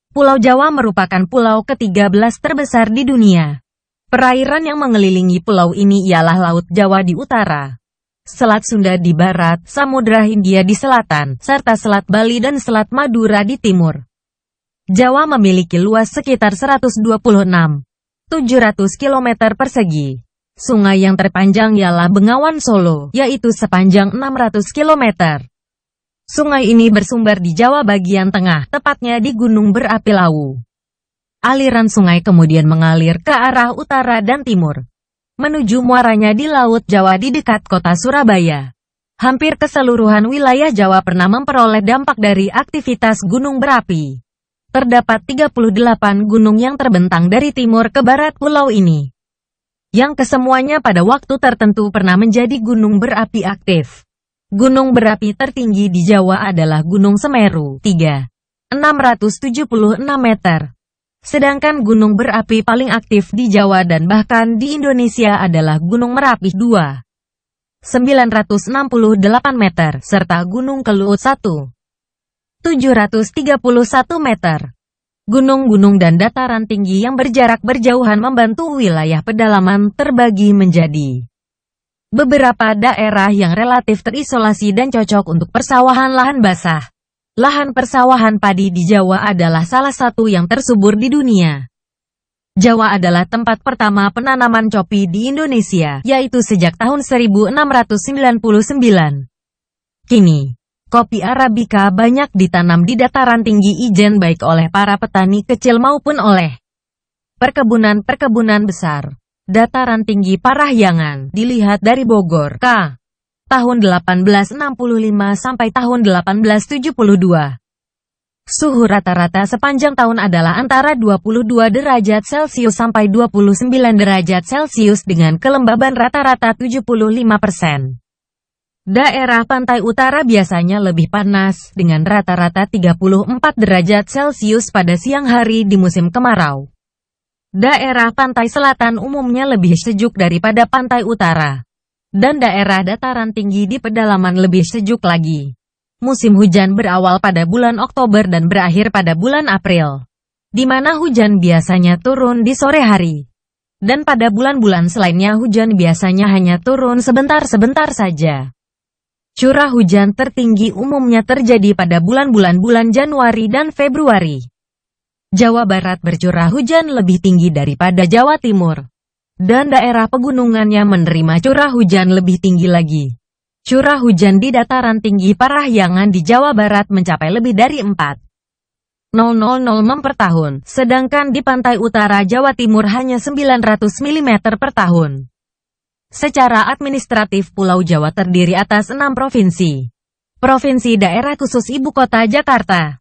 Pulau Jawa merupakan pulau ke-13 terbesar di dunia. Perairan yang mengelilingi pulau ini ialah Laut Jawa di utara, Selat Sunda di barat, Samudra Hindia di selatan, serta Selat Bali dan Selat Madura di timur. Jawa memiliki luas sekitar 126,700 km persegi. Sungai yang terpanjang ialah Bengawan Solo, yaitu sepanjang 600 km. Sungai ini bersumber di Jawa bagian tengah, tepatnya di Gunung Berapi Lawu. Aliran sungai kemudian mengalir ke arah utara dan timur, menuju muaranya di Laut Jawa di dekat kota Surabaya. Hampir keseluruhan wilayah Jawa pernah memperoleh dampak dari aktivitas gunung berapi. Terdapat 38 gunung yang terbentang dari timur ke barat pulau ini, yang kesemuanya pada waktu tertentu pernah menjadi gunung berapi aktif. Gunung berapi tertinggi di Jawa adalah Gunung Semeru, 3.676 meter. Sedangkan gunung berapi paling aktif di Jawa dan bahkan di Indonesia adalah Gunung Merapi 2.968 meter, serta Gunung Kelut 1.731 meter. Gunung-gunung dan dataran tinggi yang berjarak berjauhan membantu wilayah pedalaman terbagi menjadi beberapa daerah yang relatif terisolasi dan cocok untuk persawahan lahan basah. Lahan persawahan padi di Jawa adalah salah satu yang tersubur di dunia. Jawa adalah tempat pertama penanaman kopi di Indonesia, yaitu sejak tahun 1699. Kini, kopi Arabica banyak ditanam di dataran tinggi Ijen baik oleh para petani kecil maupun oleh perkebunan-perkebunan besar. Dataran tinggi Parahyangan dilihat dari Bogor, tahun 1865 sampai tahun 1872. Suhu rata-rata sepanjang tahun adalah antara 22 derajat Celcius sampai 29 derajat Celcius dengan kelembaban rata-rata 75%. Daerah pantai utara biasanya lebih panas dengan rata-rata 34 derajat Celcius pada siang hari di musim kemarau. Daerah pantai selatan umumnya lebih sejuk daripada pantai utara. Dan daerah dataran tinggi di pedalaman lebih sejuk lagi. Musim hujan berawal pada bulan Oktober dan berakhir pada bulan April, di mana hujan biasanya turun di sore hari. Dan pada bulan-bulan selainnya hujan biasanya hanya turun sebentar-sebentar saja. Curah hujan tertinggi umumnya terjadi pada bulan-bulan Januari dan Februari. Jawa Barat bercurah hujan lebih tinggi daripada Jawa Timur. Dan daerah pegunungannya menerima curah hujan lebih tinggi lagi. Curah hujan di dataran tinggi Parahyangan di Jawa Barat mencapai lebih dari 4,000 mm per tahun, sedangkan di pantai utara Jawa Timur hanya 900 mm per tahun. Secara administratif Pulau Jawa terdiri atas 6 provinsi. Provinsi Daerah Khusus Ibu Kota Jakarta.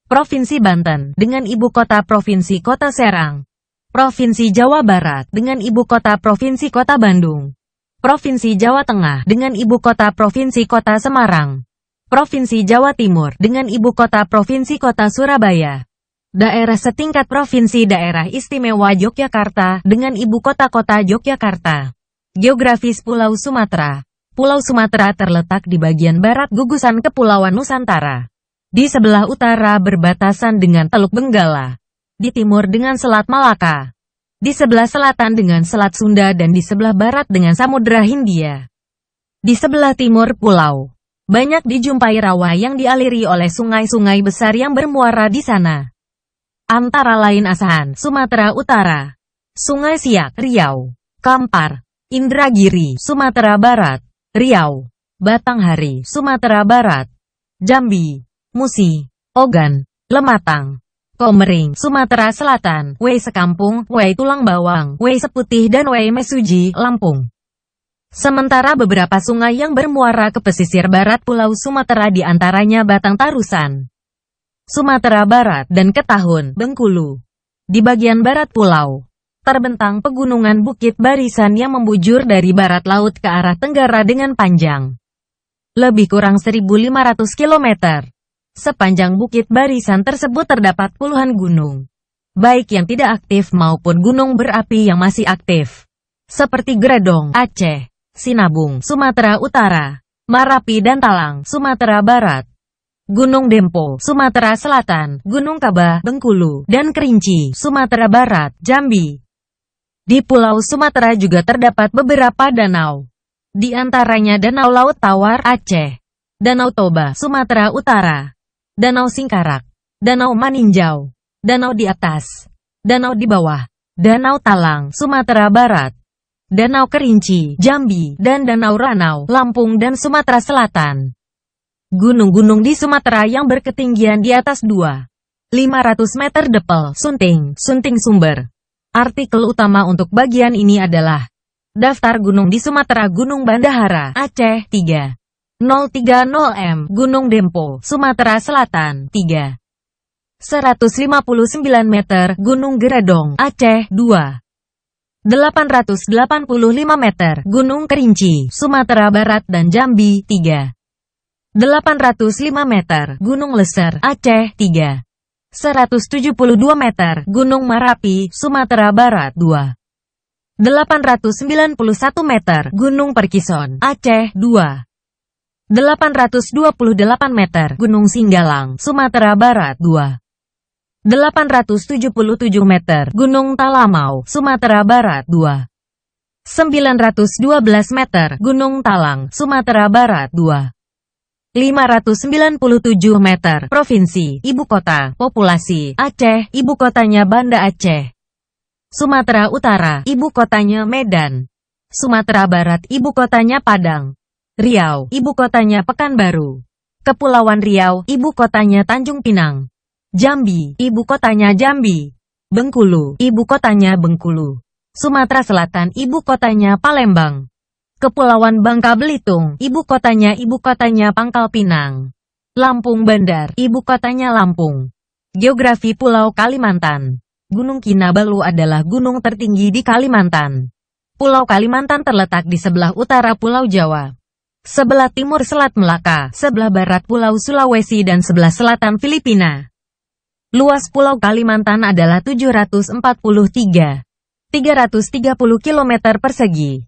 Provinsi Banten, dengan ibu kota Provinsi Kota Serang. Provinsi Jawa Barat, dengan ibu kota Provinsi Kota Bandung. Provinsi Jawa Tengah, dengan ibu kota Provinsi Kota Semarang. Provinsi Jawa Timur, dengan ibu kota Provinsi Kota Surabaya. Daerah setingkat Provinsi Daerah Istimewa Yogyakarta, dengan ibu kota Yogyakarta. Geografis Pulau Sumatera. Pulau Sumatera terletak di bagian barat gugusan Kepulauan Nusantara. Di sebelah utara berbatasan dengan Teluk Benggala. Di timur dengan Selat Malaka. Di sebelah selatan dengan Selat Sunda dan di sebelah barat dengan Samudra Hindia. Di sebelah timur pulau, banyak dijumpai rawa yang dialiri oleh sungai-sungai besar yang bermuara di sana. Antara lain Asahan, Sumatera Utara. Sungai Siak, Riau. Kampar, Indragiri, Sumatera Barat. Riau. Batanghari, Sumatera Barat. Jambi. Musi, Ogan, Lematang, Komering, Sumatera Selatan, Wai Sekampung, Wai Tulang Bawang, Wai Seputih dan Wai Mesuji, Lampung. Sementara beberapa sungai yang bermuara ke pesisir barat Pulau Sumatera diantaranya Batang Tarusan, Sumatera Barat dan Ketahun, Bengkulu. Di bagian barat pulau, terbentang pegunungan Bukit Barisan yang membujur dari barat laut ke arah tenggara dengan panjang lebih kurang 1.500 km. Sepanjang Bukit Barisan tersebut terdapat puluhan gunung, baik yang tidak aktif maupun gunung berapi yang masih aktif, seperti Gredong, Aceh, Sinabung, Sumatera Utara, Marapi dan Talang, Sumatera Barat, Gunung Dempo, Sumatera Selatan, Gunung Kaba, Bengkulu, dan Kerinci, Sumatera Barat, Jambi. Di Pulau Sumatera juga terdapat beberapa danau, di antaranya Danau Laut Tawar, Aceh, Danau Toba, Sumatera Utara, Danau Singkarak, Danau Maninjau, Danau di atas, Danau di bawah, Danau Talang, Sumatera Barat, Danau Kerinci, Jambi, dan Danau Ranau, Lampung dan Sumatera Selatan. Gunung-gunung di Sumatera yang berketinggian di atas 2.500 meter Depel, Sunting, Sunting Sumber. Artikel utama untuk bagian ini adalah Daftar gunung di Sumatera. Gunung Bandahara, Aceh, 3.030 m, Gunung Dempo, Sumatera Selatan, 3.159 meter, Gunung Geredong, Aceh, 2.885 meter, Gunung Kerinci, Sumatera Barat dan Jambi, 3.805 meter, Gunung Leser, Aceh, 3.172 meter, Gunung Marapi, Sumatera Barat, 2.891 meter, Gunung Perkison, Aceh, 2.828 meter, Gunung Singgalang, Sumatera Barat, 2.877 meter, Gunung Talamau, Sumatera Barat, 2.912 meter, Gunung Talang, Sumatera Barat, 2.597 meter, Provinsi, Ibu Kota, Populasi, Aceh, Ibu Kotanya Banda Aceh. Sumatera Utara, Ibu Kotanya Medan. Sumatera Barat, Ibu Kotanya Padang. Riau, Ibu Kotanya Pekanbaru. Kepulauan Riau, Ibu Kotanya Tanjung Pinang. Jambi, Ibu Kotanya Jambi. Bengkulu, Ibu Kotanya Bengkulu. Sumatera Selatan, Ibu Kotanya Palembang. Kepulauan Bangka Belitung, Ibu Kotanya Pangkal Pinang. Lampung Bandar, Ibu Kotanya Lampung. Geografi Pulau Kalimantan. Gunung Kinabalu adalah gunung tertinggi di Kalimantan. Pulau Kalimantan terletak di sebelah utara Pulau Jawa, sebelah timur Selat Melaka, sebelah barat Pulau Sulawesi dan sebelah selatan Filipina. Luas Pulau Kalimantan adalah 743,330 km persegi.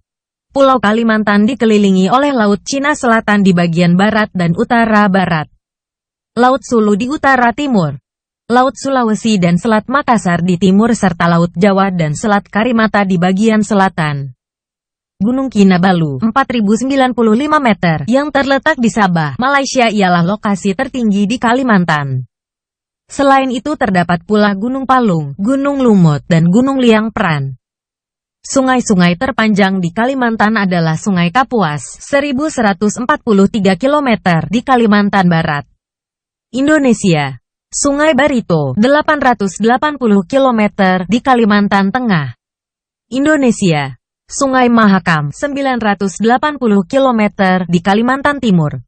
Pulau Kalimantan dikelilingi oleh Laut Cina Selatan di bagian barat dan utara-barat, Laut Sulu di utara-timur, Laut Sulawesi dan Selat Makassar di timur serta Laut Jawa dan Selat Karimata di bagian selatan. Gunung Kinabalu, 4095 meter, yang terletak di Sabah, Malaysia ialah lokasi tertinggi di Kalimantan. Selain itu terdapat pula Gunung Palung, Gunung Lumut, dan Gunung Liang Peran. Sungai-sungai terpanjang di Kalimantan adalah Sungai Kapuas, 1143 km di Kalimantan Barat. Indonesia. Sungai Barito, 880 km di Kalimantan Tengah. Indonesia. Sungai Mahakam, 980 km di Kalimantan Timur.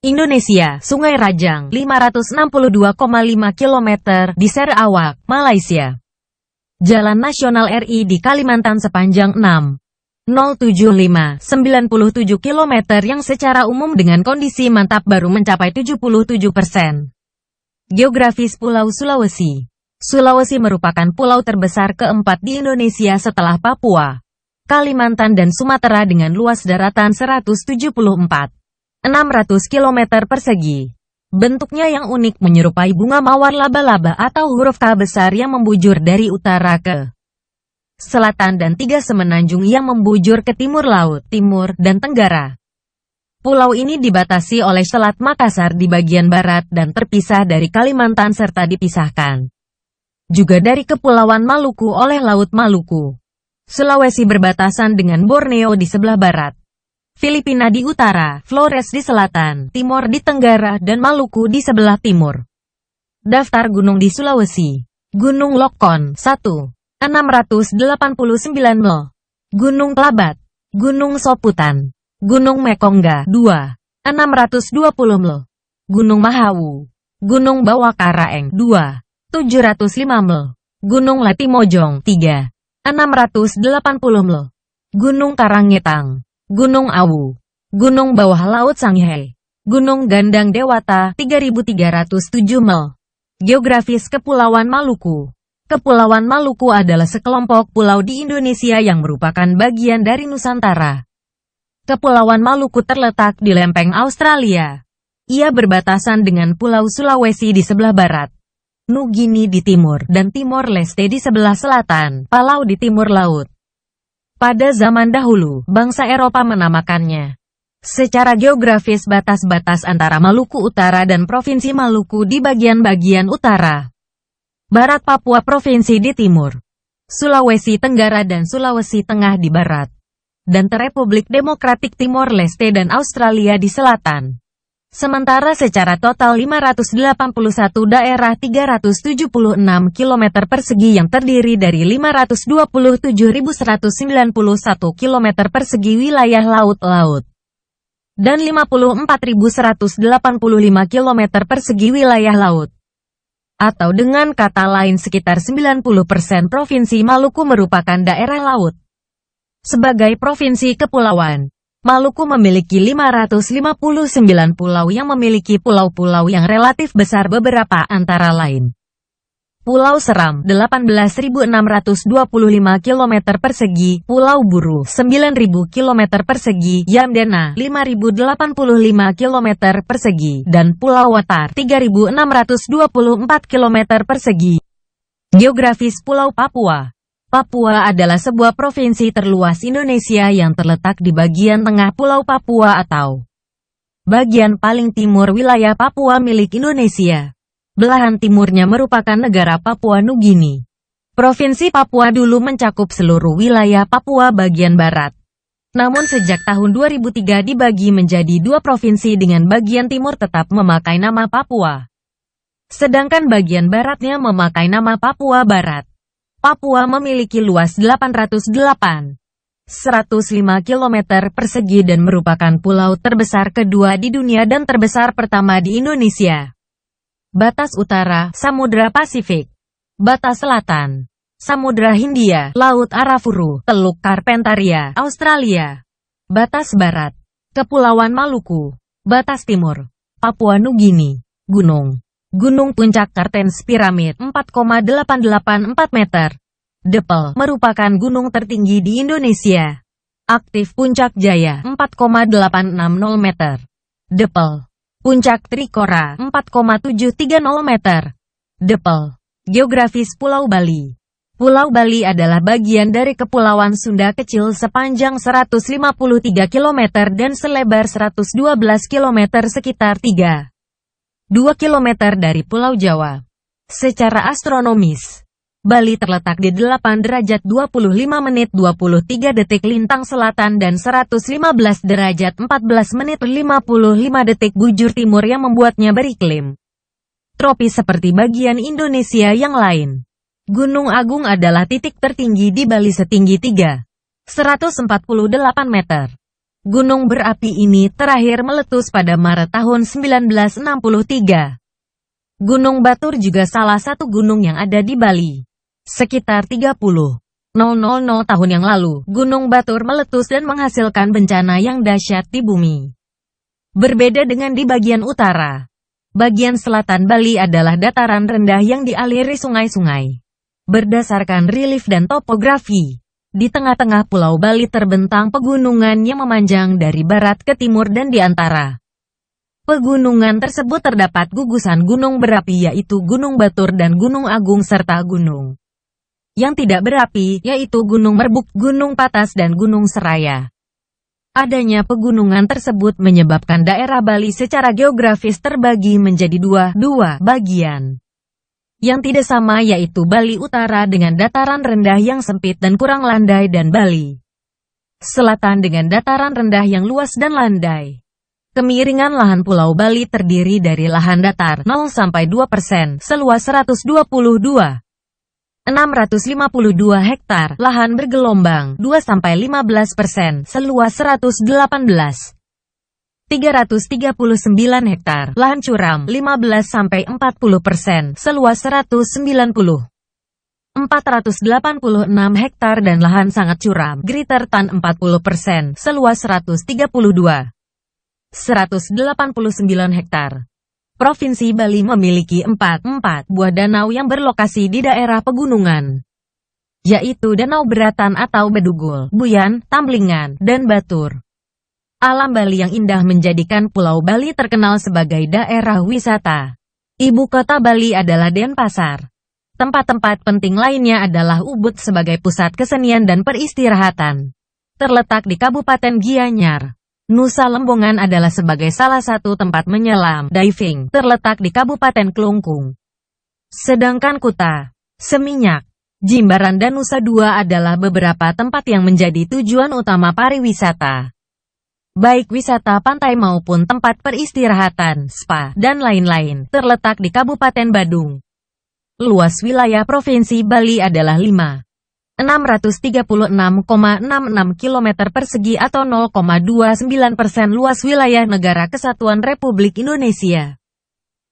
Indonesia. Sungai Rajang, 562,5 km di Sarawak, Malaysia. Jalan Nasional RI di Kalimantan sepanjang 6,075,97 km yang secara umum dengan kondisi mantap baru mencapai 77%. Geografis Pulau Sulawesi. Sulawesi merupakan pulau terbesar keempat di Indonesia setelah Papua, Kalimantan dan Sumatera dengan luas daratan 174,600 km persegi. Bentuknya yang unik menyerupai bunga mawar laba-laba atau huruf K besar yang membujur dari utara ke selatan dan 3 semenanjung yang membujur ke timur laut, timur, dan tenggara. Pulau ini dibatasi oleh Selat Makassar di bagian barat dan terpisah dari Kalimantan serta dipisahkan juga dari Kepulauan Maluku oleh Laut Maluku. Sulawesi berbatasan dengan Borneo di sebelah barat, Filipina di utara, Flores di selatan, Timor di tenggara, dan Maluku di sebelah timur. Daftar gunung di Sulawesi. Gunung Lokon, 1. 689 mil. Gunung Klabat. Gunung Soputan. Gunung Mekongga, 2. 620 mil. Gunung Mahawu. Gunung Bawakaraeng, 2. 705 mil. Gunung Latimojong, 3. 680 mil. Gunung Karangetang. Gunung Awu, Gunung Bawah Laut Sangihe, Gunung Gandang Dewata, 3.307 mil. Geografis Kepulauan Maluku. Kepulauan Maluku adalah sekelompok pulau di Indonesia yang merupakan bagian dari Nusantara. Kepulauan Maluku terletak di lempeng Australia. Ia berbatasan dengan Pulau Sulawesi di sebelah barat, Nugini di timur, dan Timor Leste di sebelah selatan, Palau di timur laut. Pada zaman dahulu, bangsa Eropa menamakannya. Secara geografis batas-batas antara Maluku Utara dan Provinsi Maluku di bagian-bagian utara. Barat Papua Provinsi di timur. Sulawesi Tenggara dan Sulawesi Tengah di barat. Dan Republik Demokratik Timor Leste dan Australia di selatan. Sementara secara total 581 daerah 376 km persegi yang terdiri dari 527.191 km persegi wilayah laut-laut dan 54.185 km persegi wilayah laut. Atau dengan kata lain sekitar 90% Provinsi Maluku merupakan daerah laut. Sebagai provinsi kepulauan, Maluku memiliki 559 pulau yang memiliki pulau-pulau yang relatif besar beberapa antara lain. Pulau Seram, 18.625 km persegi, Pulau Buru, 9.000 km persegi, Yamdena, 5.085 km persegi, dan Pulau Watar, 3.624 km persegi. Geografis Pulau Papua. Papua adalah sebuah provinsi terluas Indonesia yang terletak di bagian tengah Pulau Papua atau bagian paling timur wilayah Papua milik Indonesia. Belahan timurnya merupakan negara Papua Nugini. Provinsi Papua dulu mencakup seluruh wilayah Papua bagian barat. Namun sejak tahun 2003 dibagi menjadi 2 provinsi dengan bagian timur tetap memakai nama Papua. Sedangkan bagian baratnya memakai nama Papua Barat. Papua memiliki luas 808,105 km persegi dan merupakan pulau terbesar kedua di dunia dan terbesar pertama di Indonesia. Batas utara, Samudra Pasifik. Batas selatan, Samudra Hindia, Laut Arafuru, Teluk Carpentaria, Australia. Batas barat, Kepulauan Maluku. Batas timur, Papua Nugini, Gunung Gunung Puncak Kartens Piramid 4,884 meter. Depel merupakan gunung tertinggi di Indonesia. Aktif Puncak Jaya 4,860 meter. Depel. Puncak Trikora 4,730 meter. Depel. Geografis Pulau Bali. Pulau Bali adalah bagian dari Kepulauan Sunda kecil sepanjang 153 km dan selebar 112 km sekitar 2 km dari Pulau Jawa. Secara astronomis, Bali terletak di 8 derajat 25 menit 23 detik lintang selatan dan 115 derajat 14 menit 55 detik bujur timur yang membuatnya beriklim tropis seperti bagian Indonesia yang lain. Gunung Agung adalah titik tertinggi di Bali setinggi 148 meter. Gunung berapi ini terakhir meletus pada Maret tahun 1963. Gunung Batur juga salah satu gunung yang ada di Bali. Sekitar 30.000 tahun yang lalu, Gunung Batur meletus dan menghasilkan bencana yang dahsyat di bumi. Berbeda dengan di bagian utara. Bagian selatan Bali adalah dataran rendah yang dialiri sungai-sungai. Berdasarkan relief dan topografi, di tengah-tengah Pulau Bali terbentang pegunungan yang memanjang dari barat ke timur dan di antara pegunungan tersebut terdapat gugusan gunung berapi yaitu Gunung Batur dan Gunung Agung serta gunung yang tidak berapi yaitu Gunung Merbuk, Gunung Patas dan Gunung Seraya. Adanya pegunungan tersebut menyebabkan daerah Bali secara geografis terbagi menjadi dua bagian yang tidak sama yaitu Bali Utara dengan dataran rendah yang sempit dan kurang landai dan Bali Selatan dengan dataran rendah yang luas dan landai. Kemiringan lahan Pulau Bali terdiri dari lahan datar 0-2% seluas 652 hektar, lahan bergelombang 2-15% seluas 339 hektar, lahan curam 15-40% seluas 486 hektar dan lahan sangat curam Greater Tan 40% seluas 189 hektar. Provinsi Bali memiliki 4 buah danau yang berlokasi di daerah pegunungan, yaitu Danau Beratan atau Bedugul, Buyan, Tamblingan, dan Batur. Alam Bali yang indah menjadikan Pulau Bali terkenal sebagai daerah wisata. Ibu kota Bali adalah Denpasar. Tempat-tempat penting lainnya adalah Ubud sebagai pusat kesenian dan peristirahatan. Terletak di Kabupaten Gianyar. Nusa Lembongan adalah sebagai salah satu tempat menyelam, diving, terletak di Kabupaten Klungkung. Sedangkan Kuta, Seminyak, Jimbaran dan Nusa Dua adalah beberapa tempat yang menjadi tujuan utama pariwisata. Baik wisata pantai maupun tempat peristirahatan, spa, dan lain-lain, terletak di Kabupaten Badung. Luas wilayah Provinsi Bali adalah 636,66 km persegi atau 0,29% luas wilayah Negara Kesatuan Republik Indonesia.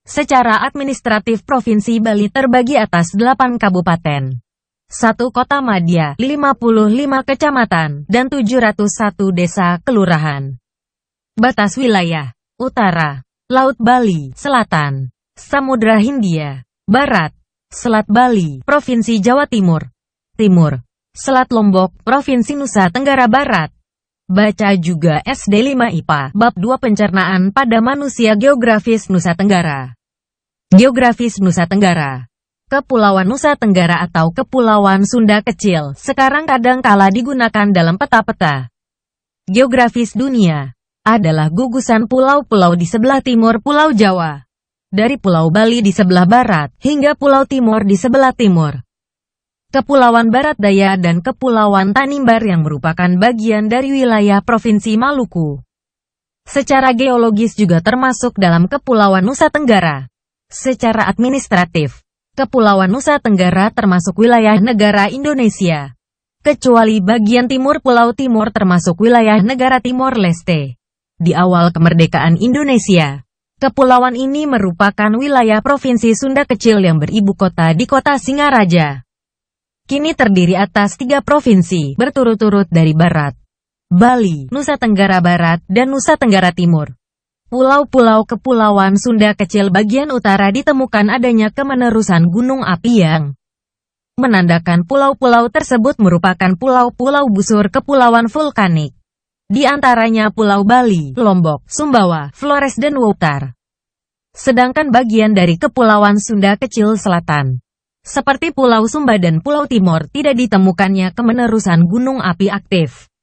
Secara administratif Provinsi Bali terbagi atas 8 kabupaten, 1 kota madya, 55 kecamatan, dan 701 desa kelurahan. Batas wilayah: Utara, Laut Bali, Selatan, Samudra Hindia, Barat, Selat Bali, Provinsi Jawa Timur, Timur, Selat Lombok, Provinsi Nusa Tenggara Barat. Baca juga SD 5 IPA, Bab 2 Pencernaan pada Manusia Geografis Nusa Tenggara. Geografis Nusa Tenggara. Kepulauan Nusa Tenggara atau Kepulauan Sunda Kecil, sekarang kadang-kala digunakan dalam peta-peta geografis dunia, adalah gugusan pulau-pulau di sebelah timur Pulau Jawa. Dari Pulau Bali di sebelah barat, hingga Pulau Timor di sebelah timur. Kepulauan Barat Daya dan Kepulauan Tanimbar yang merupakan bagian dari wilayah Provinsi Maluku. Secara geologis juga termasuk dalam Kepulauan Nusa Tenggara. Secara administratif, Kepulauan Nusa Tenggara termasuk wilayah negara Indonesia. Kecuali bagian timur Pulau Timor termasuk wilayah negara Timor Leste. Di awal kemerdekaan Indonesia, kepulauan ini merupakan wilayah Provinsi Sunda Kecil yang beribu kota di Kota Singaraja. Kini terdiri atas 3 provinsi, berturut-turut dari Barat, Bali, Nusa Tenggara Barat, dan Nusa Tenggara Timur. Pulau-pulau Kepulauan Sunda kecil bagian utara ditemukan adanya kemenerusan gunung api yang menandakan pulau-pulau tersebut merupakan pulau-pulau busur kepulauan vulkanik. Di antaranya Pulau Bali, Lombok, Sumbawa, Flores dan Wouter. Sedangkan bagian dari Kepulauan Sunda kecil selatan, seperti Pulau Sumba dan Pulau Timor, tidak ditemukannya kemenerusan gunung api aktif.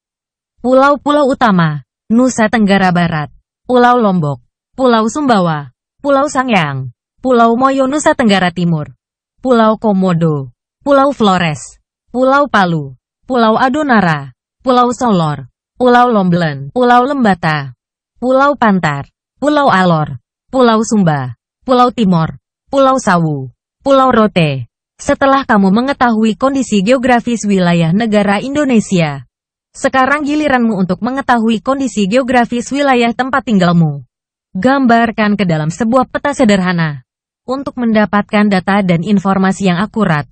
Pulau-pulau utama, Nusa Tenggara Barat, Pulau Lombok, Pulau Sumbawa, Pulau Sangyang, Pulau Moyo Nusa Tenggara Timur, Pulau Komodo, Pulau Flores, Pulau Palu, Pulau Adonara, Pulau Solor, Pulau Lomblen, Pulau Lembata, Pulau Pantar, Pulau Alor, Pulau Sumba, Pulau Timor, Pulau Sawu, Pulau Rote. Setelah kamu mengetahui kondisi geografis wilayah negara Indonesia, sekarang giliranmu untuk mengetahui kondisi geografis wilayah tempat tinggalmu. Gambarkan ke dalam sebuah peta sederhana. Untuk mendapatkan data dan informasi yang akurat,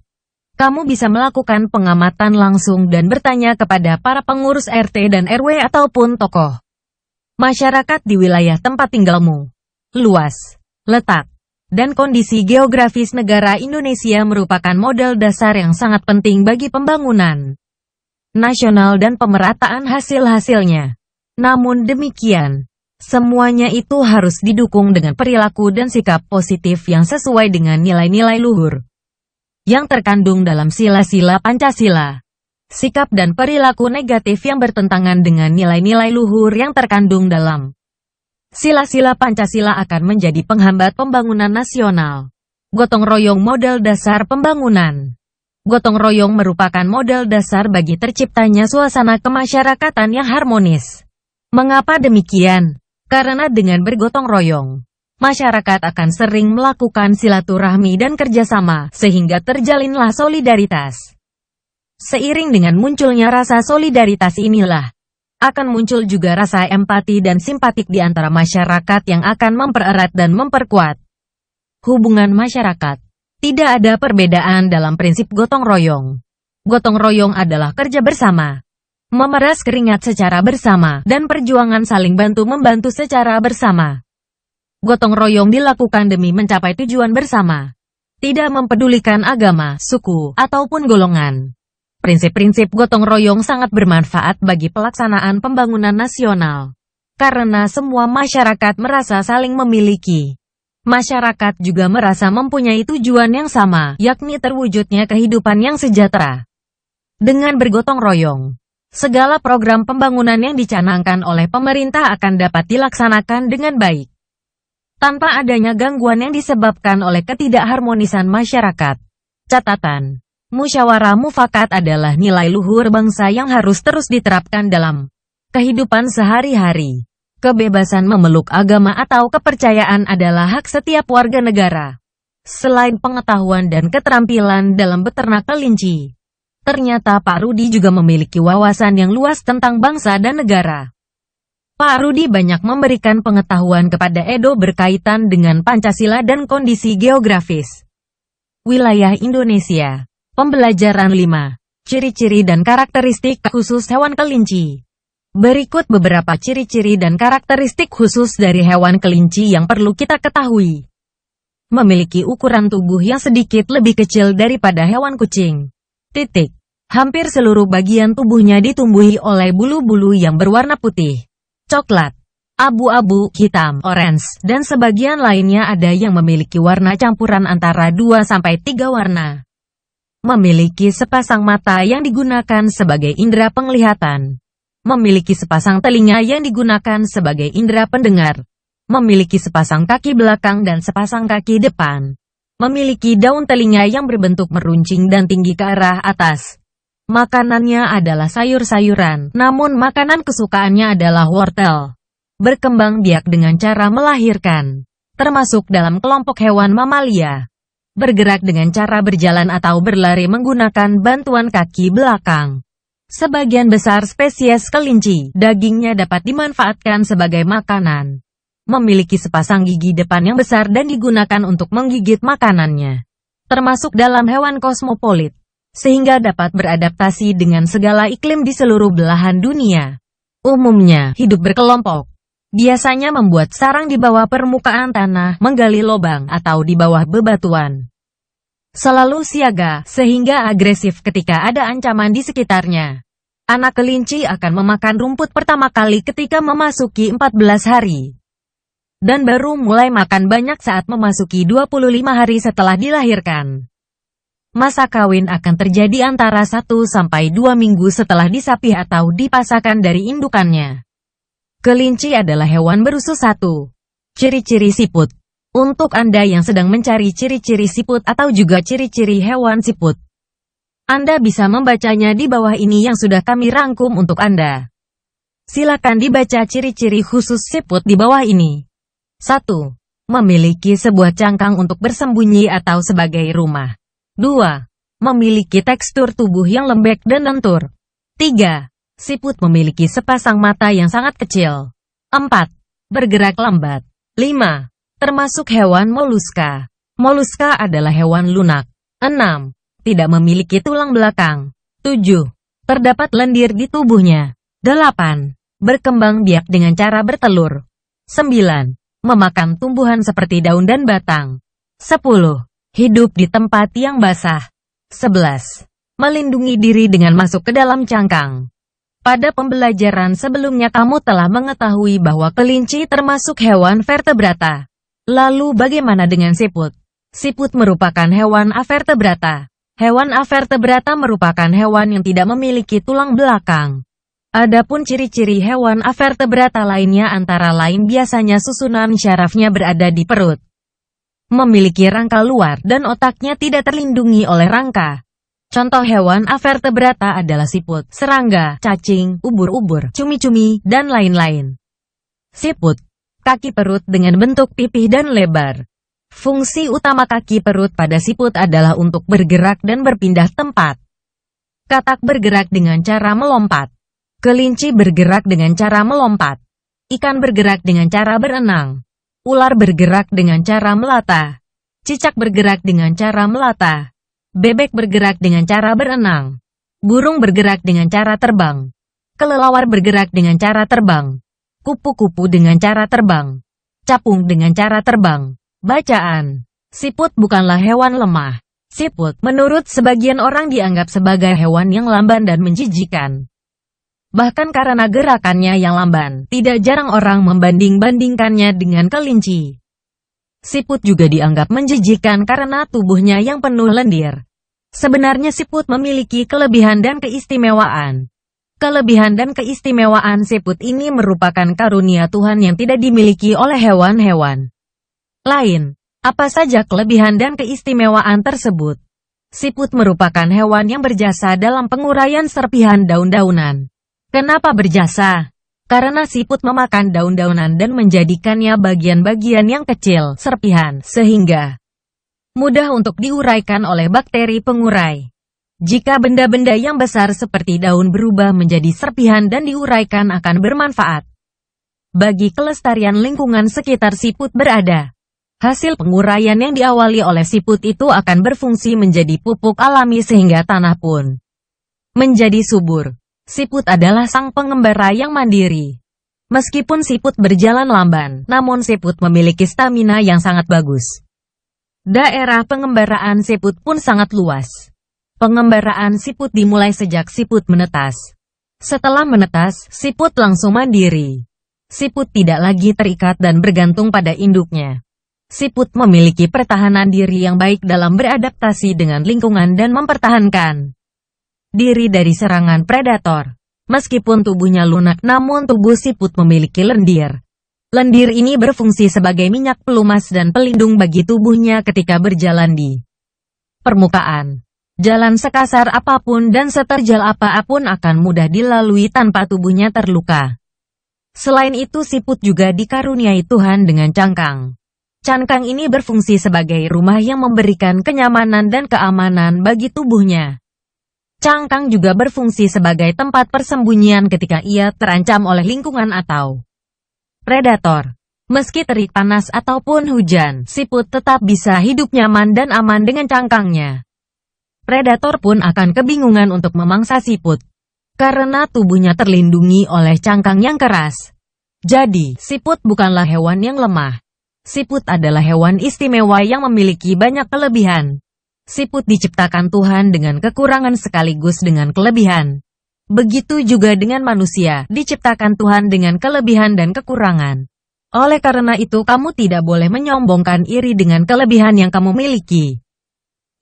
kamu bisa melakukan pengamatan langsung dan bertanya kepada para pengurus RT dan RW ataupun tokoh masyarakat di wilayah tempat tinggalmu. Luas, letak, dan kondisi geografis negara Indonesia merupakan modal dasar yang sangat penting bagi pembangunan nasional dan pemerataan hasil-hasilnya. Namun demikian, semuanya itu harus didukung dengan perilaku dan sikap positif yang sesuai dengan nilai-nilai luhur yang terkandung dalam sila-sila Pancasila. Sikap dan perilaku negatif yang bertentangan dengan nilai-nilai luhur yang terkandung dalam sila-sila Pancasila akan menjadi penghambat pembangunan nasional. Gotong royong modal dasar pembangunan. Gotong royong merupakan modal dasar bagi terciptanya suasana kemasyarakatan yang harmonis. Mengapa demikian? Karena dengan bergotong royong, masyarakat akan sering melakukan silaturahmi dan kerjasama, sehingga terjalinlah solidaritas. Seiring dengan munculnya rasa solidaritas inilah, akan muncul juga rasa empati dan simpatik di antara masyarakat yang akan mempererat dan memperkuat hubungan masyarakat. Tidak ada perbedaan dalam prinsip gotong royong. Gotong royong adalah kerja bersama, memeras keringat secara bersama, dan perjuangan saling bantu-membantu secara bersama. Gotong royong dilakukan demi mencapai tujuan bersama, tidak mempedulikan agama, suku, ataupun golongan. Prinsip-prinsip gotong royong sangat bermanfaat bagi pelaksanaan pembangunan nasional, karena semua masyarakat merasa saling memiliki. Masyarakat juga merasa mempunyai tujuan yang sama, yakni terwujudnya kehidupan yang sejahtera. Dengan bergotong royong, segala program pembangunan yang dicanangkan oleh pemerintah akan dapat dilaksanakan dengan baik, tanpa adanya gangguan yang disebabkan oleh ketidakharmonisan masyarakat. Catatan, musyawarah mufakat adalah nilai luhur bangsa yang harus terus diterapkan dalam kehidupan sehari-hari. Kebebasan memeluk agama atau kepercayaan adalah hak setiap warga negara. Selain pengetahuan dan keterampilan dalam beternak kelinci, ternyata Pak Rudi juga memiliki wawasan yang luas tentang bangsa dan negara. Pak Rudi banyak memberikan pengetahuan kepada Edo berkaitan dengan Pancasila dan kondisi geografis wilayah Indonesia. Pembelajaran 5. Ciri-ciri dan karakteristik khusus hewan kelinci. Berikut beberapa ciri-ciri dan karakteristik khusus dari hewan kelinci yang perlu kita ketahui. Memiliki ukuran tubuh yang sedikit lebih kecil daripada hewan kucing. Hampir seluruh bagian tubuhnya ditumbuhi oleh bulu-bulu yang berwarna putih, coklat, abu-abu, hitam, orange, dan sebagian lainnya ada yang memiliki warna campuran antara 2-3 warna. Memiliki sepasang mata yang digunakan sebagai indera penglihatan. Memiliki sepasang telinga yang digunakan sebagai indera pendengar. Memiliki sepasang kaki belakang dan sepasang kaki depan. Memiliki daun telinga yang berbentuk meruncing dan tinggi ke arah atas. Makanannya adalah sayur-sayuran, namun makanan kesukaannya adalah wortel. Berkembang biak dengan cara melahirkan, termasuk dalam kelompok hewan mamalia. Bergerak dengan cara berjalan atau berlari menggunakan bantuan kaki belakang. Sebagian besar spesies kelinci, dagingnya dapat dimanfaatkan sebagai makanan. Memiliki sepasang gigi depan yang besar dan digunakan untuk menggigit makanannya. Termasuk dalam hewan kosmopolit, sehingga dapat beradaptasi dengan segala iklim di seluruh belahan dunia. Umumnya, hidup berkelompok. Biasanya membuat sarang di bawah permukaan tanah, menggali lubang, atau di bawah bebatuan. Selalu siaga, sehingga agresif ketika ada ancaman di sekitarnya. Anak kelinci akan memakan rumput pertama kali ketika memasuki 14 hari. Dan baru mulai makan banyak saat memasuki 25 hari setelah dilahirkan. Masa kawin akan terjadi antara 1 sampai 2 minggu setelah disapih atau dipasahkan dari indukannya. Kelinci adalah hewan berusus 1. Ciri-ciri siput. Untuk Anda yang sedang mencari ciri-ciri siput atau juga ciri-ciri hewan siput, Anda bisa membacanya di bawah ini yang sudah kami rangkum untuk Anda. Silakan dibaca ciri-ciri khusus siput di bawah ini. 1. Memiliki sebuah cangkang untuk bersembunyi atau sebagai rumah. 2. Memiliki tekstur tubuh yang lembek dan lentur. 3. Siput memiliki sepasang mata yang sangat kecil. 4. Bergerak lambat. 5. Termasuk hewan moluska. Moluska adalah hewan lunak. 6. Tidak memiliki tulang belakang. 7. Terdapat lendir di tubuhnya. 8. Berkembang biak dengan cara bertelur. 9. Memakan tumbuhan seperti daun dan batang. 10. Hidup di tempat yang basah. 11. Melindungi diri dengan masuk ke dalam cangkang. Pada pembelajaran sebelumnya kamu telah mengetahui bahwa kelinci termasuk hewan vertebrata. Lalu bagaimana dengan siput? Siput merupakan hewan avertebrata. Hewan avertebrata merupakan hewan yang tidak memiliki tulang belakang. Adapun ciri-ciri hewan avertebrata lainnya antara lain biasanya susunan syarafnya berada di perut. Memiliki rangka luar dan otaknya tidak terlindungi oleh rangka. Contoh hewan avertebrata adalah siput, serangga, cacing, ubur-ubur, cumi-cumi, dan lain-lain. Siput. Kaki perut dengan bentuk pipih dan lebar. Fungsi utama kaki perut pada siput adalah untuk bergerak dan berpindah tempat. Katak bergerak dengan cara melompat. Kelinci bergerak dengan cara melompat. Ikan bergerak dengan cara berenang. Ular bergerak dengan cara melata. Cicak bergerak dengan cara melata. Bebek bergerak dengan cara berenang. Burung bergerak dengan cara terbang. Kelelawar bergerak dengan cara terbang. Kupu-kupu dengan cara terbang. Capung dengan cara terbang. Bacaan. Siput bukanlah hewan lemah. Siput, menurut sebagian orang dianggap sebagai hewan yang lamban dan menjijikan. Bahkan karena gerakannya yang lamban, tidak jarang orang membanding-bandingkannya dengan kelinci. Siput juga dianggap menjijikan karena tubuhnya yang penuh lendir. Sebenarnya siput memiliki kelebihan dan keistimewaan. Kelebihan dan keistimewaan siput ini merupakan karunia Tuhan yang tidak dimiliki oleh hewan-hewan lain. Apa saja kelebihan dan keistimewaan tersebut? Siput merupakan hewan yang berjasa dalam penguraian serpihan daun-daunan. Kenapa berjasa? Karena siput memakan daun-daunan dan menjadikannya bagian-bagian yang kecil, serpihan, sehingga mudah untuk diuraikan oleh bakteri pengurai. Jika benda-benda yang besar seperti daun berubah menjadi serpihan dan diuraikan akan bermanfaat bagi kelestarian lingkungan sekitar siput berada. Hasil penguraian yang diawali oleh siput itu akan berfungsi menjadi pupuk alami sehingga tanah pun menjadi subur. Siput adalah sang pengembara yang mandiri. Meskipun siput berjalan lamban, namun siput memiliki stamina yang sangat bagus. Daerah pengembaraan siput pun sangat luas. Pengembaraan siput dimulai sejak siput menetas. Setelah menetas, siput langsung mandiri. Siput tidak lagi terikat dan bergantung pada induknya. Siput memiliki pertahanan diri yang baik dalam beradaptasi dengan lingkungan dan mempertahankan diri dari serangan predator. Meskipun tubuhnya lunak, namun tubuh siput memiliki lendir. Lendir ini berfungsi sebagai minyak pelumas dan pelindung bagi tubuhnya ketika berjalan di permukaan. Jalan sekasar apapun dan seterjal apapun akan mudah dilalui tanpa tubuhnya terluka. Selain itu siput juga dikaruniai Tuhan dengan cangkang. Cangkang ini berfungsi sebagai rumah yang memberikan kenyamanan dan keamanan bagi tubuhnya. Cangkang juga berfungsi sebagai tempat persembunyian ketika ia terancam oleh lingkungan atau predator. Meski terik panas ataupun hujan, siput tetap bisa hidup nyaman dan aman dengan cangkangnya. Predator pun akan kebingungan untuk memangsa siput, karena tubuhnya terlindungi oleh cangkang yang keras. Jadi, siput bukanlah hewan yang lemah. Siput adalah hewan istimewa yang memiliki banyak kelebihan. Siput diciptakan Tuhan dengan kekurangan sekaligus dengan kelebihan. Begitu juga dengan manusia, diciptakan Tuhan dengan kelebihan dan kekurangan. Oleh karena itu kamu tidak boleh menyombongkan iri dengan kelebihan yang kamu miliki.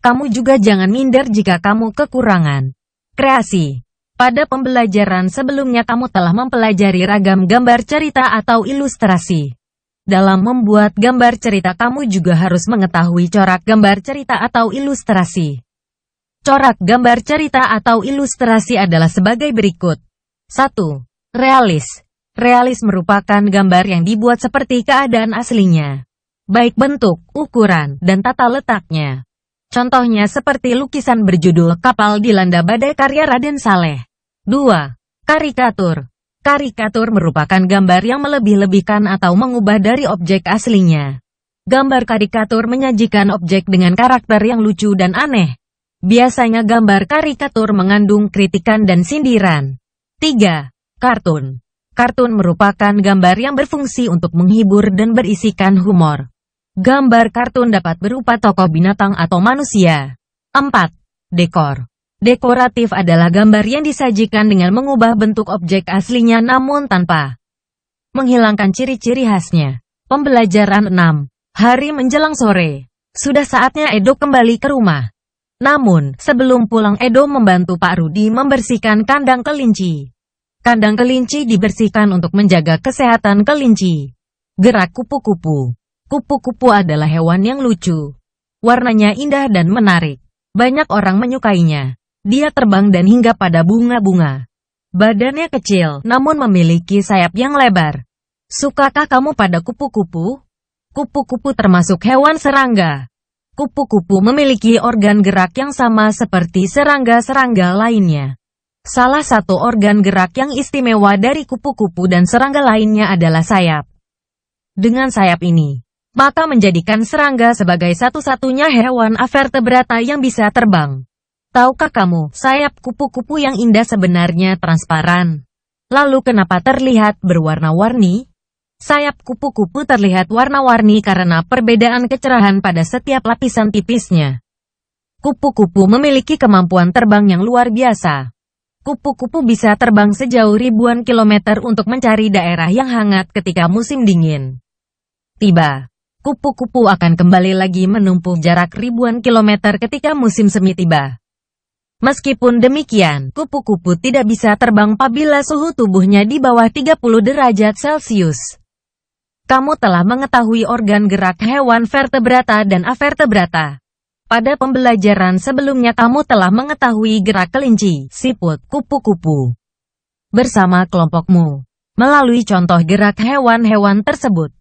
Kamu juga jangan minder jika kamu kekurangan. Kreasi. Pada pembelajaran sebelumnya kamu telah mempelajari ragam gambar cerita atau ilustrasi. Dalam membuat gambar cerita kamu juga harus mengetahui corak gambar cerita atau ilustrasi. Corak gambar cerita atau ilustrasi adalah sebagai berikut. 1. Realis. Realis merupakan gambar yang dibuat seperti keadaan aslinya. Baik bentuk, ukuran, dan tata letaknya. Contohnya seperti lukisan berjudul Kapal Dilanda Badai karya Raden Saleh. 2. Karikatur. Karikatur merupakan gambar yang melebih-lebihkan atau mengubah dari objek aslinya. Gambar karikatur menyajikan objek dengan karakter yang lucu dan aneh. Biasanya gambar karikatur mengandung kritikan dan sindiran. 3. Kartun. Kartun merupakan gambar yang berfungsi untuk menghibur dan berisikan humor. Gambar kartun dapat berupa tokoh binatang atau manusia. 4. Dekor. Dekoratif adalah gambar yang disajikan dengan mengubah bentuk objek aslinya namun tanpa menghilangkan ciri-ciri khasnya. Pembelajaran 6. Hari menjelang sore. Sudah saatnya Edo kembali ke rumah. Namun, sebelum pulang Edo membantu Pak Rudi membersihkan kandang kelinci. Kandang kelinci dibersihkan untuk menjaga kesehatan kelinci. Gerak kupu-kupu. Kupu-kupu adalah hewan yang lucu. Warnanya indah dan menarik. Banyak orang menyukainya. Dia terbang dan hinggap pada bunga-bunga. Badannya kecil, namun memiliki sayap yang lebar. Sukakah kamu pada kupu-kupu? Kupu-kupu termasuk hewan serangga. Kupu-kupu memiliki organ gerak yang sama seperti serangga-serangga lainnya. Salah satu organ gerak yang istimewa dari kupu-kupu dan serangga lainnya adalah sayap. Dengan sayap ini, maka menjadikan serangga sebagai satu-satunya hewan avertebrata yang bisa terbang. Tahukah kamu, sayap kupu-kupu yang indah sebenarnya transparan? Lalu kenapa terlihat berwarna-warni? Sayap kupu-kupu terlihat warna-warni karena perbedaan kecerahan pada setiap lapisan tipisnya. Kupu-kupu memiliki kemampuan terbang yang luar biasa. Kupu-kupu bisa terbang sejauh ribuan kilometer untuk mencari daerah yang hangat ketika musim dingin. Tiba, kupu-kupu akan kembali lagi menempuh jarak ribuan kilometer ketika musim semi tiba. Meskipun demikian, kupu-kupu tidak bisa terbang apabila suhu tubuhnya di bawah 30 derajat Celcius. Kamu telah mengetahui organ gerak hewan vertebrata dan avertebrata. Pada pembelajaran sebelumnya kamu telah mengetahui gerak kelinci, siput, kupu-kupu bersama kelompokmu. Melalui contoh gerak hewan-hewan tersebut,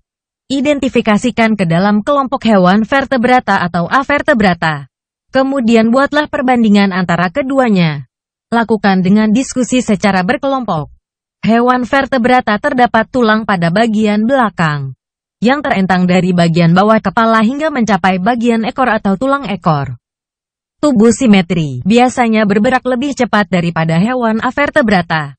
identifikasikan ke dalam kelompok hewan vertebrata atau avertebrata. Kemudian buatlah perbandingan antara keduanya. Lakukan dengan diskusi secara berkelompok. Hewan vertebrata terdapat tulang pada bagian belakang, yang terentang dari bagian bawah kepala hingga mencapai bagian ekor atau tulang ekor. Tubuh simetri biasanya bergerak lebih cepat daripada hewan avertebrata.